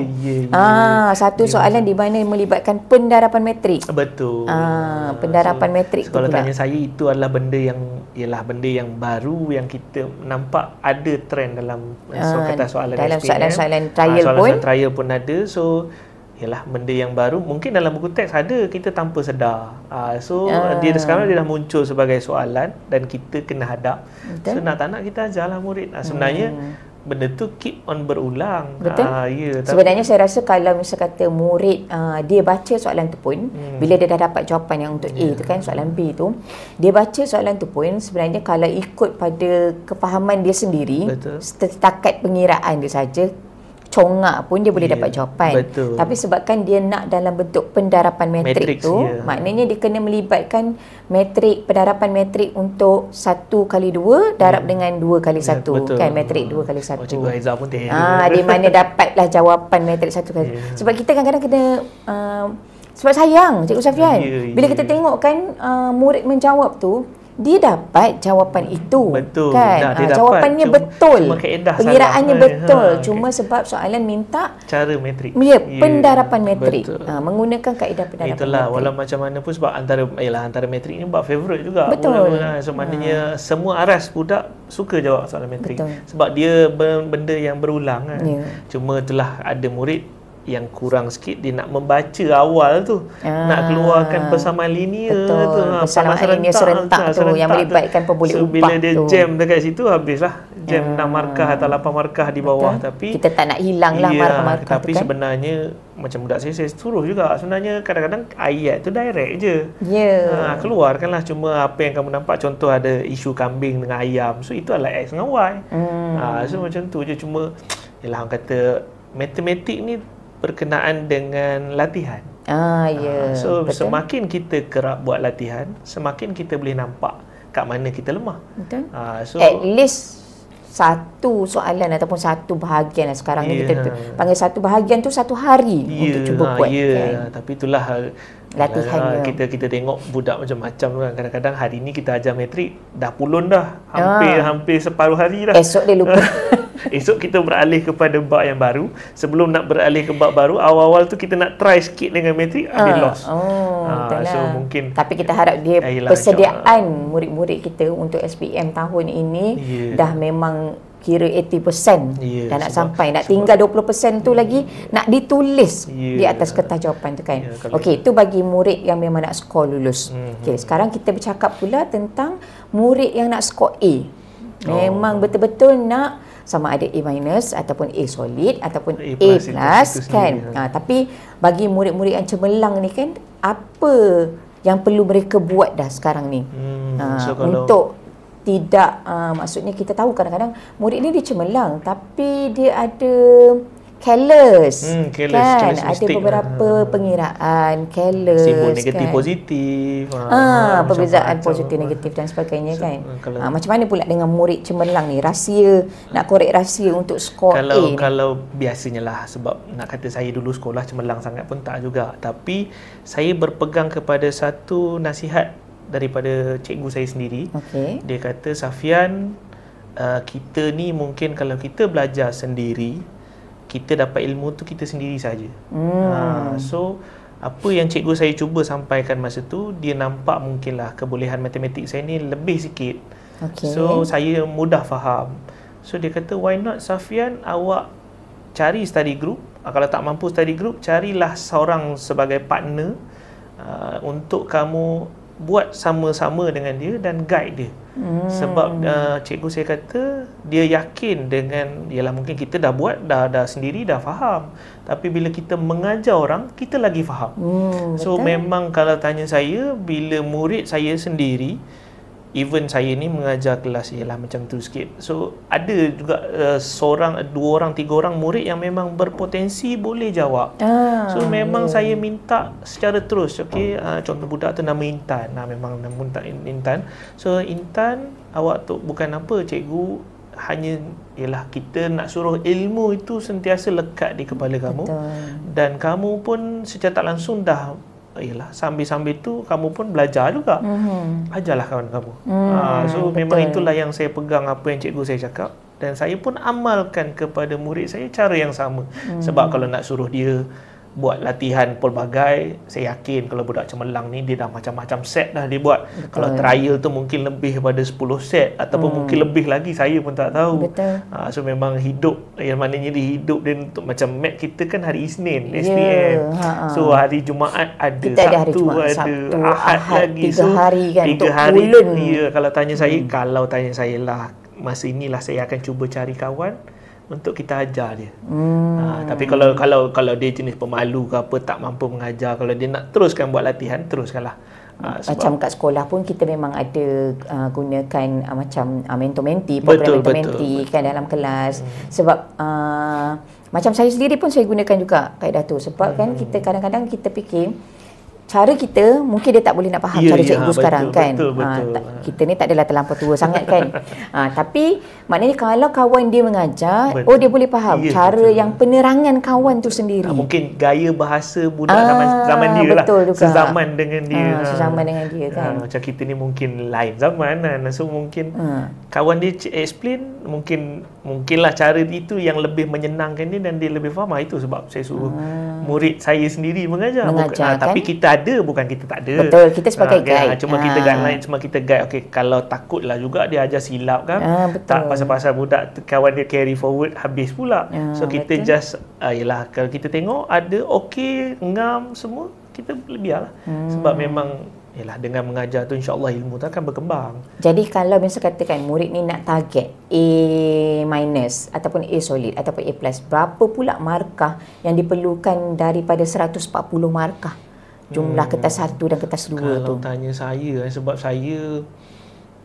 Satu soalan di mana melibatkan pendarapan metrik. Betul. Pendarapan metrik tu kalau pula. tanya saya, itu adalah benda yang baru yang kita nampak ada trend dalam soalan dalam SPM. soalan trial soalan trial pun ada. So ialah benda yang baru, mungkin dalam buku teks ada, kita tanpa sedar. Dia sekarang dia dah muncul sebagai soalan dan kita kena hadap. So nak tak nak kita ajarlah murid. Sebenarnya benda tu keep on berulang. Betul. Sebenarnya saya rasa kalau misal kata murid dia baca soalan tu pun, bila dia dah dapat jawapan yang untuk A tu kan, soalan B tu, dia baca soalan tu pun sebenarnya kalau ikut pada kefahaman dia sendiri, setakat pengiraan dia saja, congak pun dia boleh dapat jawapan. Tapi sebabkan dia nak dalam bentuk pendarapan metrik tu, maknanya dia kena melibatkan pendarapan metrik untuk 1x2 darab dengan 2x1 kan, metrik 2x1. Cikgu Haiza pun di mana dapatlah jawapan metrik 1x1. Sebab kita kadang-kadang kena sebab sayang Cikgu Safian, bila kita tengok kan murid menjawab tu, dia dapat jawapan itu. Kan? Jawapannya betul. Pengiraannya betul. Cuma sebab soalan minta cara metrik. Pendarapan metrik. Menggunakan kaedah pendarapan Itulah, metrik. walau macam mana pun sebab antara metrik ni buat favourite juga. Betul. So maknanya semua aras budak suka jawab soalan metrik. Sebab dia benda yang berulang kan. Cuma itulah ada murid yang kurang sikit, dia nak membaca awal tu, nak keluarkan persamaan linear tu, persamaan linear serentak tu yang melibatkan pemboleh upah tu. Bila dia jam dekat situ, habislah jam 6 markah atau 8 markah di bawah. Tapi kita tak nak hilang lah markah-markah tapi tu kan. Sebenarnya macam budak saya suruh juga, sebenarnya kadang-kadang ayat tu direct je. Keluarkanlah, cuma apa yang kamu nampak, contoh ada isu kambing dengan ayam, so itu adalah X dengan Y. So macam tu je. Cuma yalah, orang kata matematik ni berkenaan dengan latihan. So semakin kita kerap buat latihan, semakin kita boleh nampak kat mana kita lemah. So at least satu soalan ataupun satu bahagian lah. Sekarang ni kita panggil satu bahagian tu 1 hari untuk cuba buat kan? Tapi itulah latihannya. Kita tengok budak macam-macam kan. Kadang-kadang hari ni kita ajar metrik dah pulun dah, hampir separuh hari dah. Esok dia lupa. Esok kita beralih kepada bab yang baru. Sebelum nak beralih ke bab baru, awal-awal tu kita nak try sikit dengan metrik, dia lost. So mungkin, tapi kita harap dia persediaan murid-murid kita untuk SPM tahun ini dah memang kira 80% dah nak sampai, nak tinggal 20% tu lagi nak ditulis di atas kertas jawapan tu kan. Okey, itu bagi murid yang memang nak skor lulus. Okey, sekarang kita bercakap pula tentang murid yang nak skor A. Memang betul-betul nak sama ada A- ataupun A solid ataupun A plus kan. Tapi bagi murid-murid yang cemerlang ni kan, apa yang perlu mereka buat dah sekarang ni. So kalau untuk tidak maksudnya kita tahu kadang-kadang murid ni dia cemerlang tapi dia ada careless, kan, ada beberapa pengiraan careless, simbol negatif kan, positif, perbezaan positif negatif dan sebagainya, kan. Macam mana pula dengan murid cemerlang ni, rahsia nak korek rahsia untuk skor A ni? Kalau biasanya lah, sebab nak kata saya dulu sekolah cemerlang sangat pun tak juga, tapi saya berpegang kepada satu nasihat daripada cikgu saya sendiri. Dia kata, Safian, kita ni mungkin kalau kita belajar sendiri, kita dapat ilmu tu kita sendiri saja. So apa yang cikgu saya cuba sampaikan masa tu, dia nampak mungkinlah kebolehan matematik saya ni lebih sikit. So saya mudah faham. So dia kata, why not Safian, awak cari study group. Kalau tak mampu study group, carilah seorang sebagai partner untuk kamu buat sama-sama dengan dia dan guide dia. Sebab cikgu saya kata dia yakin dengan, yalah mungkin kita dah buat dah sendiri dah faham, tapi bila kita mengajar orang, kita lagi faham. So betul. Memang kalau tanya saya, bila murid saya sendiri, even saya ni mengajar kelas ialah macam tu sikit. So ada juga seorang, dua orang, tiga orang murid yang memang berpotensi boleh jawab. So memang saya minta secara terus. Contoh budak tu nama Intan. Memang nama Intan. So Intan, awak tu bukan apa cikgu, hanya ialah kita nak suruh ilmu itu sentiasa lekat di kepala kamu. Dan kamu pun secara tak langsung dah, yalah, sambil-sambil tu kamu pun belajar juga. Ajarlah kawan kamu. So memang itulah yang saya pegang, apa yang cikgu saya cakap, dan saya pun amalkan kepada murid saya cara yang sama. Sebab kalau nak suruh dia buat latihan pelbagai, saya yakin kalau budak cemerlang ni dia dah macam-macam set dah dia buat. Kalau trial tu mungkin lebih daripada 10 set ataupun mungkin lebih lagi, saya pun tak tahu. So memang hidup, yang maknanya dia hidup dia untuk, macam mat kita kan hari Isnin, SPM. So hari Jumaat ada, kita Sabtu ada, Ahad lagi. 3 hari kan, 3 hari. Kalau tanya saya, kalau tanya saya lah, masa inilah saya akan cuba cari kawan untuk kita ajar dia. Tapi kalau dia jenis pemalu ke apa, tak mampu mengajar, kalau dia nak teruskan buat latihan, teruskanlah. Macam kat sekolah pun kita memang ada gunakan macam mentor-menti, program mentor-menti kan dalam kelas. Sebab macam saya sendiri pun saya gunakan juga kaedah tu. Sebab kan kita kadang-kadang kita fikir cara kita mungkin dia tak boleh nak faham cara cikgu sekarang, kan. Kita ni tak adalah terlampau tua sangat, kan. Tapi maknanya kalau kawan dia mengajar, dia boleh faham cara yang penerangan kawan tu sendiri. Mungkin gaya bahasa budak zaman dia lah, sezaman dengan dia. Sezaman dengan dia, kan. Macam kita ni mungkin lain zaman kan. So mungkin kawan dia explain, mungkinlah cara itu yang lebih menyenangkan dia dan dia lebih faham. Itu sebab saya suruh murid saya sendiri mengajar kan? Tapi kita ada, bukan kita tak ada. Betul, kita sebagai guide. Cuma kita guideline, cuma kita guide. Kalau takutlah juga dia ajar silap kan. Tak pasal-pasal budak kawan dia carry forward habis pula. So kita just yalah, kalau kita tengok ada ngam semua, kita biarlah. Sebab memang yalah, dengan mengajar tu insya-Allah ilmu tu akan berkembang. Jadi kalau misal katakan murid ni nak target A minus ataupun A solid ataupun A plus, berapa pula markah yang diperlukan daripada 140 markah? Jumlah kertas 1 dan kertas 2 tu. Kalau tanya saya, sebab saya,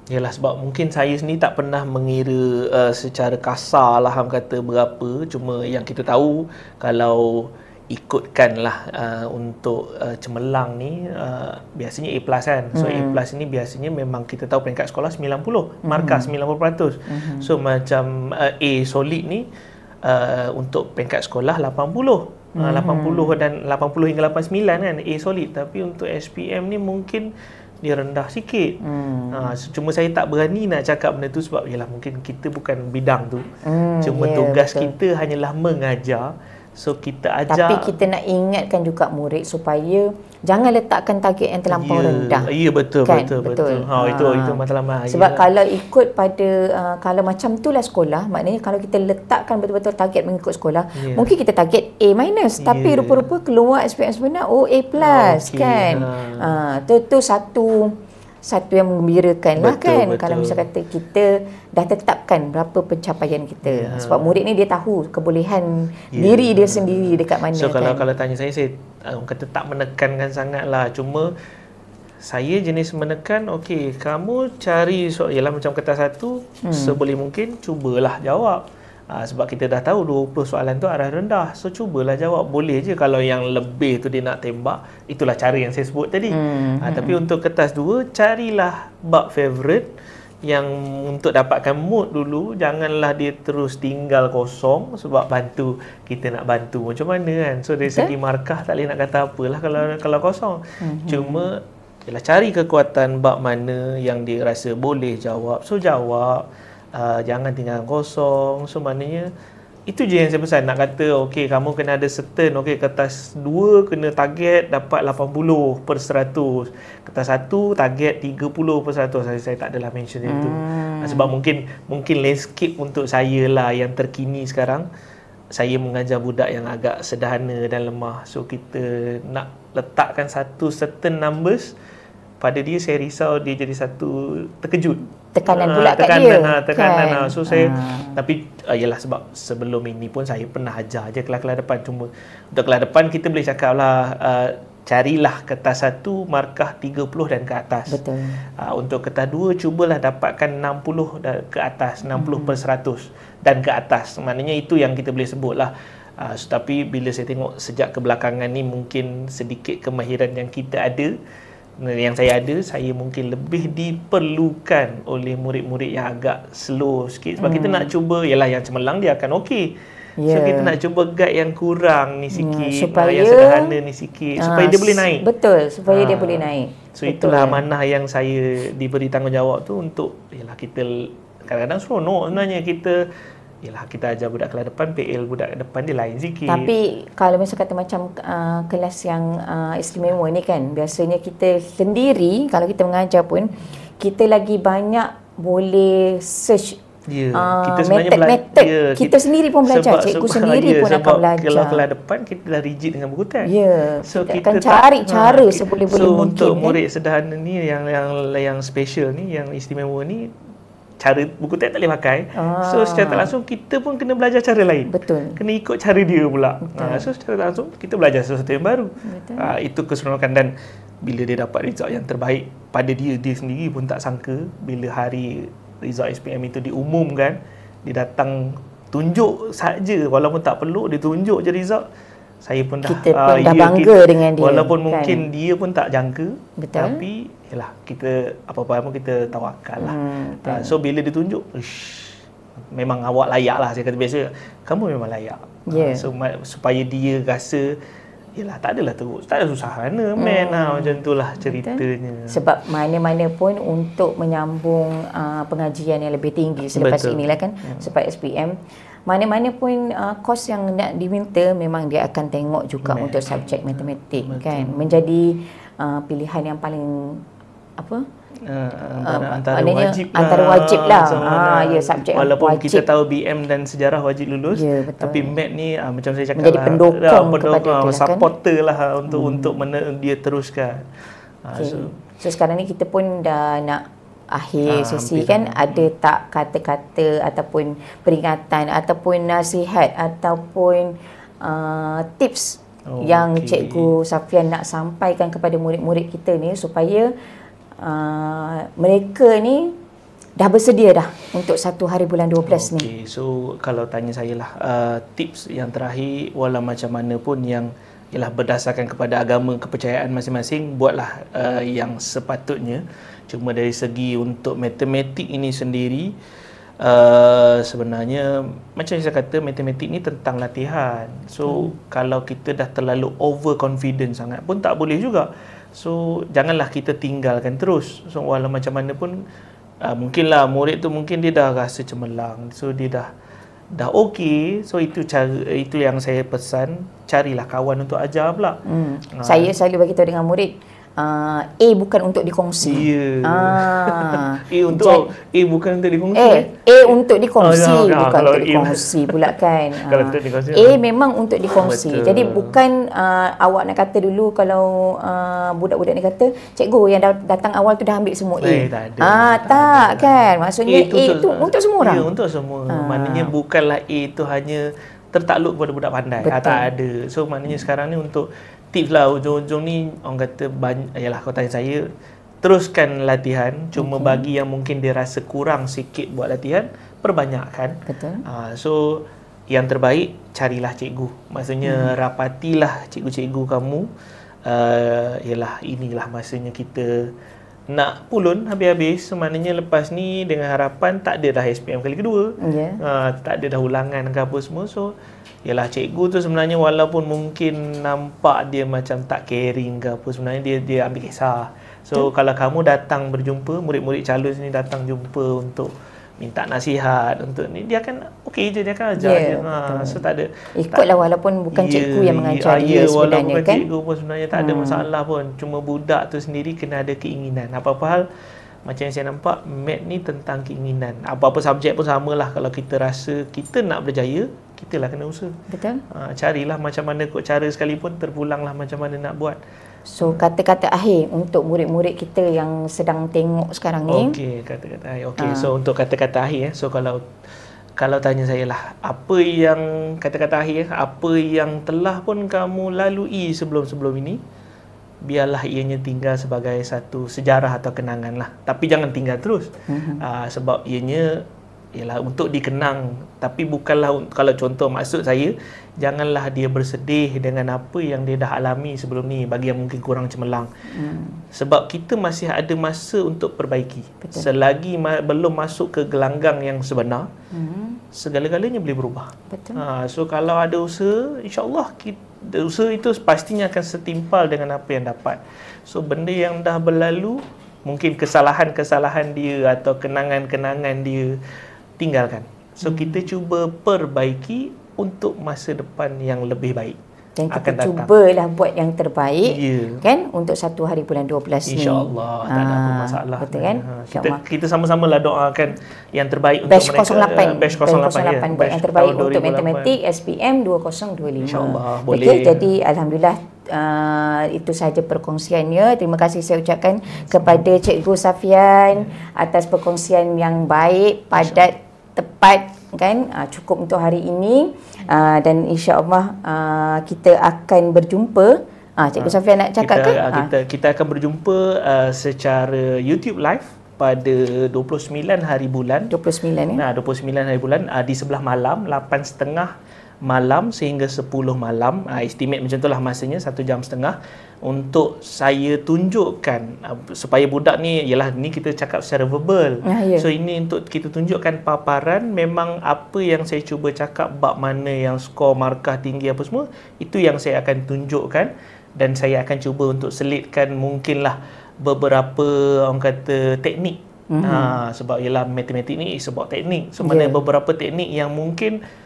yalah, sebab mungkin saya sendiri tak pernah mengira secara kasar lah kata berapa. Cuma yang kita tahu, kalau ikutkanlah untuk cemerlang ni biasanya A plus kan. So A plus ni biasanya memang kita tahu peringkat sekolah 90, markah 90%. So macam A solid ni untuk peringkat sekolah 80. 80 dan 80 hingga 89 kan A solid. Tapi untuk SPM ni mungkin dia rendah sikit. Cuma saya tak berani nak cakap benda tu sebab yalah, mungkin kita bukan bidang tu. Cuma tugas kita hanyalah mengajar. So kita ajar. Tapi kita nak ingatkan juga murid supaya jangan letakkan target yang terlampau rendah. Ya, betul, kan? betul. Itu matlamat. Sebab kalau ikut pada kalau macam itulah sekolah, maknanya kalau kita letakkan betul-betul target mengikut sekolah, mungkin kita target A minus, tapi rupa-rupa keluar SPM sebenar A plus, kan. Tu satu yang menggembirakan lah, kan. Kalau misal kata kita dah tetapkan berapa pencapaian kita. Sebab murid ni dia tahu kebolehan diri dia sendiri dekat mana. So kalau tanya saya kata tak menekankan sangat lah. Cuma saya jenis menekan, okey, kamu cari soal, ialah macam kertas satu, seboleh mungkin cubalah jawab. Sebab kita dah tahu 20 soalan tu arah rendah. So cubalah jawab. Boleh je kalau yang lebih tu dia nak tembak. Itulah cara yang saya sebut tadi. Tapi untuk kertas 2, carilah bab favourite yang untuk dapatkan mood dulu. Janganlah dia terus tinggal kosong sebab bantu, kita nak bantu macam mana kan. So dari segi markah tak boleh nak kata apalah kalau kosong. Cuma ialah cari kekuatan bab mana yang dia rasa boleh jawab. So jawab. Jangan tinggal kosong. So maknanya itu je yang saya pesan. Nak kata okey, kamu kena ada certain, okey, kertas 2 kena target dapat 80/100, kertas 1 target 30/100. Saya tak adalah mention itu. Sebab mungkin landscape untuk saya lah yang terkini sekarang. Saya mengajar budak yang agak sederhana dan lemah. So kita nak letakkan satu certain numbers pada dia, saya risau dia jadi satu terkejut. Tekanan pula kat dia. Tekanan kan? So saya, tapi yalah, sebab sebelum ini pun saya pernah ajar je kelas-kelas depan. Cuma untuk kelas depan kita boleh cakap lah, carilah kertas 1 markah 30 dan ke atas. Betul. Untuk kertas 2 cubalah dapatkan 60 ke atas, 60/100 dan ke atas. Maknanya itu yang kita boleh sebut lah. Tapi bila saya tengok sejak kebelakangan ni, mungkin sedikit kemahiran yang kita ada, yang saya ada, saya mungkin lebih diperlukan oleh murid-murid yang agak slow sikit. Sebab kita nak cuba, yalah yang cemerlang dia akan okey. So kita nak cuba guide yang kurang ni sikit, supaya yang sederhana ni sikit, supaya dia boleh naik. Betul, supaya dia boleh naik. So itulah amanah yang saya diberi tanggungjawab tu, untuk yalah kita kadang-kadang seronok sebenarnya kita ajar budak kelas depan, PL budak depan dia lain sikit. Tapi kalau misalnya kata macam kelas yang istimewa ni kan, biasanya kita sendiri kalau kita mengajar pun, kita lagi banyak boleh search kita method. Kita sendiri pun belajar, cikgu sendiri pun akan belajar. Kalau kelas depan kita dah rigid dengan buku teks. So kita akan cari cara seboleh-boleh mungkin. So untuk murid sederhana ni, yang special ni, yang istimewa ni, cara buku teks tak boleh pakai. So secara tak langsung kita pun kena belajar cara lain. Betul. Kena ikut cara dia pula. So secara tak langsung kita belajar sesuatu yang baru. Itu keseronokan. Dan bila dia dapat result yang terbaik, pada dia sendiri pun tak sangka bila hari result SPM itu diumumkan, dia datang tunjuk saja, walaupun tak perlu dia tunjuk je result. Saya pun kita pun dah bangga dengan dia. Walaupun mungkin dia pun tak jangka. Betul. Tapi yalah, kita apa-apa pun kita tawakal lah. So bila dia tunjuk, memang awak layak lah. Saya kata biasa, kamu memang layak. So supaya dia rasa yalah, tak adalah teruk, tak ada susah mana macam itulah ceritanya. Sebab mana-mana pun untuk menyambung pengajian yang lebih tinggi selepas inilah kan, sebab SPM, mana-mana pun kos yang nak diminta, memang dia akan tengok juga untuk subjek matematik. Kan, menjadi pilihan yang paling antara wajib lah. Subjek walaupun wajib. Kita tahu BM dan sejarah wajib lulus, tapi MAT ni macam saya cakap menjadi pendukung supporter lah untuk dia teruskan. So sekarang ni kita pun dah nak akhir sesi kan, ada tak kata-kata ataupun peringatan ataupun nasihat ataupun tips yang Cikgu Safian nak sampaikan kepada murid-murid kita ni, supaya mereka ni dah bersedia dah untuk 1 hari bulan 12 ni. So kalau tanya saya lah, tips yang terakhir, walau macam mana pun yang ialah berdasarkan kepada agama kepercayaan masing-masing, buatlah yang sepatutnya. Cuma dari segi untuk matematik ini sendiri, sebenarnya macam saya kata, matematik ni tentang latihan. So kalau kita dah terlalu overconfident sangat pun tak boleh juga. So janganlah kita tinggalkan terus. So walau macam mana pun, mungkinlah murid tu mungkin dia dah rasa cemerlang, so dia dah okey. So itu yang saya pesan, carilah kawan untuk ajar pula. Saya selalu bagi tahu dengan murid, A bukan untuk dikongsi. A bukan untuk dikongsi. A untuk dikongsi, bukan untuk dikongsi pula kan. A memang untuk dikongsi. Jadi bukan awak nak kata dulu, kalau budak-budak ni kata, cikgu yang datang awal tu dah ambil semua A. Tak kan. Maksudnya A tu untuk semua orang. Ya, untuk semua. Maknanya bukanlah A tu hanya tertakluk kepada budak pandai. Tak ada. So maknanya sekarang ni untuk tips lah ujung-ujung ni orang kata yalah, kau tanya saya, teruskan latihan, cuma bagi yang mungkin dia rasa kurang sikit buat latihan, perbanyakkan. Betul. So yang terbaik carilah cikgu, maksudnya rapatilah cikgu-cikgu kamu. Yalah, inilah masanya kita nak pulun habis-habis. Maknanya lepas ni dengan harapan tak ada dah SPM kali kedua, tak ada dah ulangan ke apa semua. So yalah, cikgu tu sebenarnya walaupun mungkin nampak dia macam tak caring ke apa, sebenarnya dia ambil kisah. So kalau kamu datang berjumpa, murid-murid calon sini datang jumpa untuk minta nasihat, untuk ni, dia akan okey je, dia akan ajar je. So tak ada, ikutlah walaupun bukan cikgu yang mengajar dia sebenarnya, walaupun bukan kan cikgu pun sebenarnya tak ada masalah pun. Cuma budak tu sendiri kena ada keinginan. Apa-apa hal, macam yang saya nampak, mat ni tentang keinginan. Apa-apa subjek pun samalah. Kalau kita rasa kita nak berjaya, kita lah kena usaha. Betul. Carilah macam mana kot cara, sekalipun terpulanglah macam mana nak buat. So kata-kata akhir untuk murid-murid kita yang sedang tengok sekarang ni. Okey, kata-kata akhir. Okey, so untuk kata-kata akhir, so kalau tanya saya lah, apa yang kata-kata akhir, apa yang telah pun kamu lalui sebelum-sebelum ini, biarlah ianya tinggal sebagai satu sejarah atau kenangan lah. Tapi jangan tinggal terus. Sebab ianya ialah untuk dikenang, tapi bukanlah, kalau contoh maksud saya, janganlah dia bersedih dengan apa yang dia dah alami sebelum ni, bagi yang mungkin kurang cemerlang. Sebab kita masih ada masa untuk perbaiki. Betul. Selagi belum masuk ke gelanggang yang sebenar, segala-galanya boleh berubah. Betul. So kalau ada usaha, insya-Allah usaha itu pastinya akan setimpal dengan apa yang dapat. So benda yang dah berlalu, mungkin kesalahan-kesalahan dia atau kenangan-kenangan dia, tinggalkan. So kita cuba perbaiki untuk masa depan yang lebih baik. Dan kita cubalah buat yang terbaik, kan, untuk 1 hari bulan 12 ni. InsyaAllah tak ada apa masalah. Betul kan? Kita sama-sama lah doakan yang terbaik batch untuk mereka. Batch 08 buat yang terbaik untuk matematik SPM 2025. InsyaAllah boleh. Okay, jadi alhamdulillah, itu sahaja perkongsiannya. Terima kasih saya ucapkan kepada Cikgu Safian atas perkongsian yang baik, padat, tepat, kan, cukup untuk hari ini. Dan insya-Allah kita akan berjumpa. Cikgu Safian nak cakap ke? Kita akan berjumpa secara YouTube live pada 29 hari bulan. 29 ya. 29 hari bulan di sebelah malam, 8.30 malam sehingga 10 malam. Estimate macam itulah masanya, 1 jam setengah, untuk saya tunjukkan supaya budak ni, ialah ni kita cakap secara verbal. So ini untuk kita tunjukkan paparan, memang apa yang saya cuba cakap, bab mana yang skor markah tinggi apa semua, itu yang saya akan tunjukkan. Dan saya akan cuba untuk selitkan mungkinlah beberapa, orang kata, teknik. Sebab ialah matematik ni sebab teknik. So mana beberapa teknik yang mungkin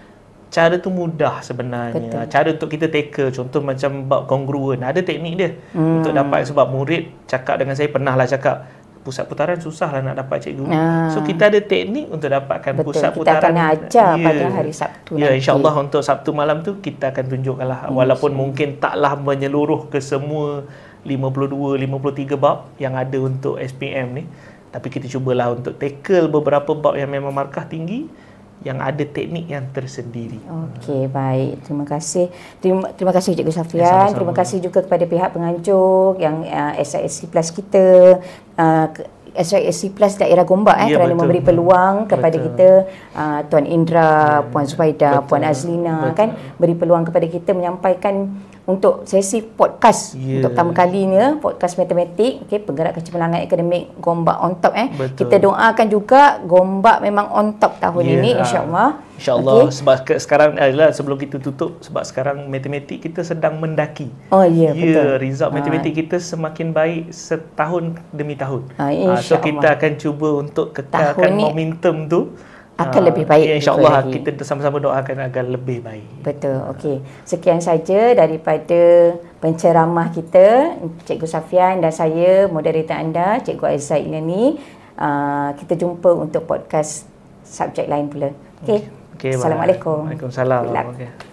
cara tu mudah sebenarnya. Betul. Cara untuk kita tackle, contoh macam bab kongruen, ada teknik dia untuk dapat. Sebab murid cakap dengan saya, pernah lah cakap, pusat putaran susah lah nak dapat cikgu. So kita ada teknik untuk dapatkan pusat putaran. Kita akan ajar pada hari Sabtu nanti. InsyaAllah untuk Sabtu malam tu kita akan tunjukkan lah. Walaupun mungkin taklah menyeluruh ke semua 52-53 bab yang ada untuk SPM ni, tapi kita cubalah untuk tackle beberapa bab yang memang markah tinggi, yang ada teknik yang tersendiri. Okey, baik. Terima kasih. Terima kasih Cikgu Safian. Terima kasih juga kepada pihak penganjur yang SISC Plus kita, SISC Plus daerah Gombak kerana memberi peluang kepada kita, Tuan Indra, Puan Zubaida, Puan Azlina, kan, beri peluang kepada kita menyampaikan untuk sesi podcast untuk pertama kalinya, podcast matematik, Penggerak Kecemerlangan Akademik Gombak on top. Kita doakan juga Gombak memang on top tahun ini, insya-Allah. InsyaAllah. Sebab sekarang sebelum kita tutup, sebab sekarang matematik kita sedang mendaki. Betul. Result matematik kita semakin baik setahun demi tahun. So kita akan cuba untuk kekalkan momentum tu, akan lebih baik. InsyaAllah kita sama-sama doakan agar lebih baik. Betul. Okey. Sekian saja daripada penceramah kita, Cikgu Safian dan saya, moderator anda, Cikgu Aizah Iliani. Kita jumpa untuk podcast subjek lain pula. Okey. Assalamualaikum. Waalaikumsalam.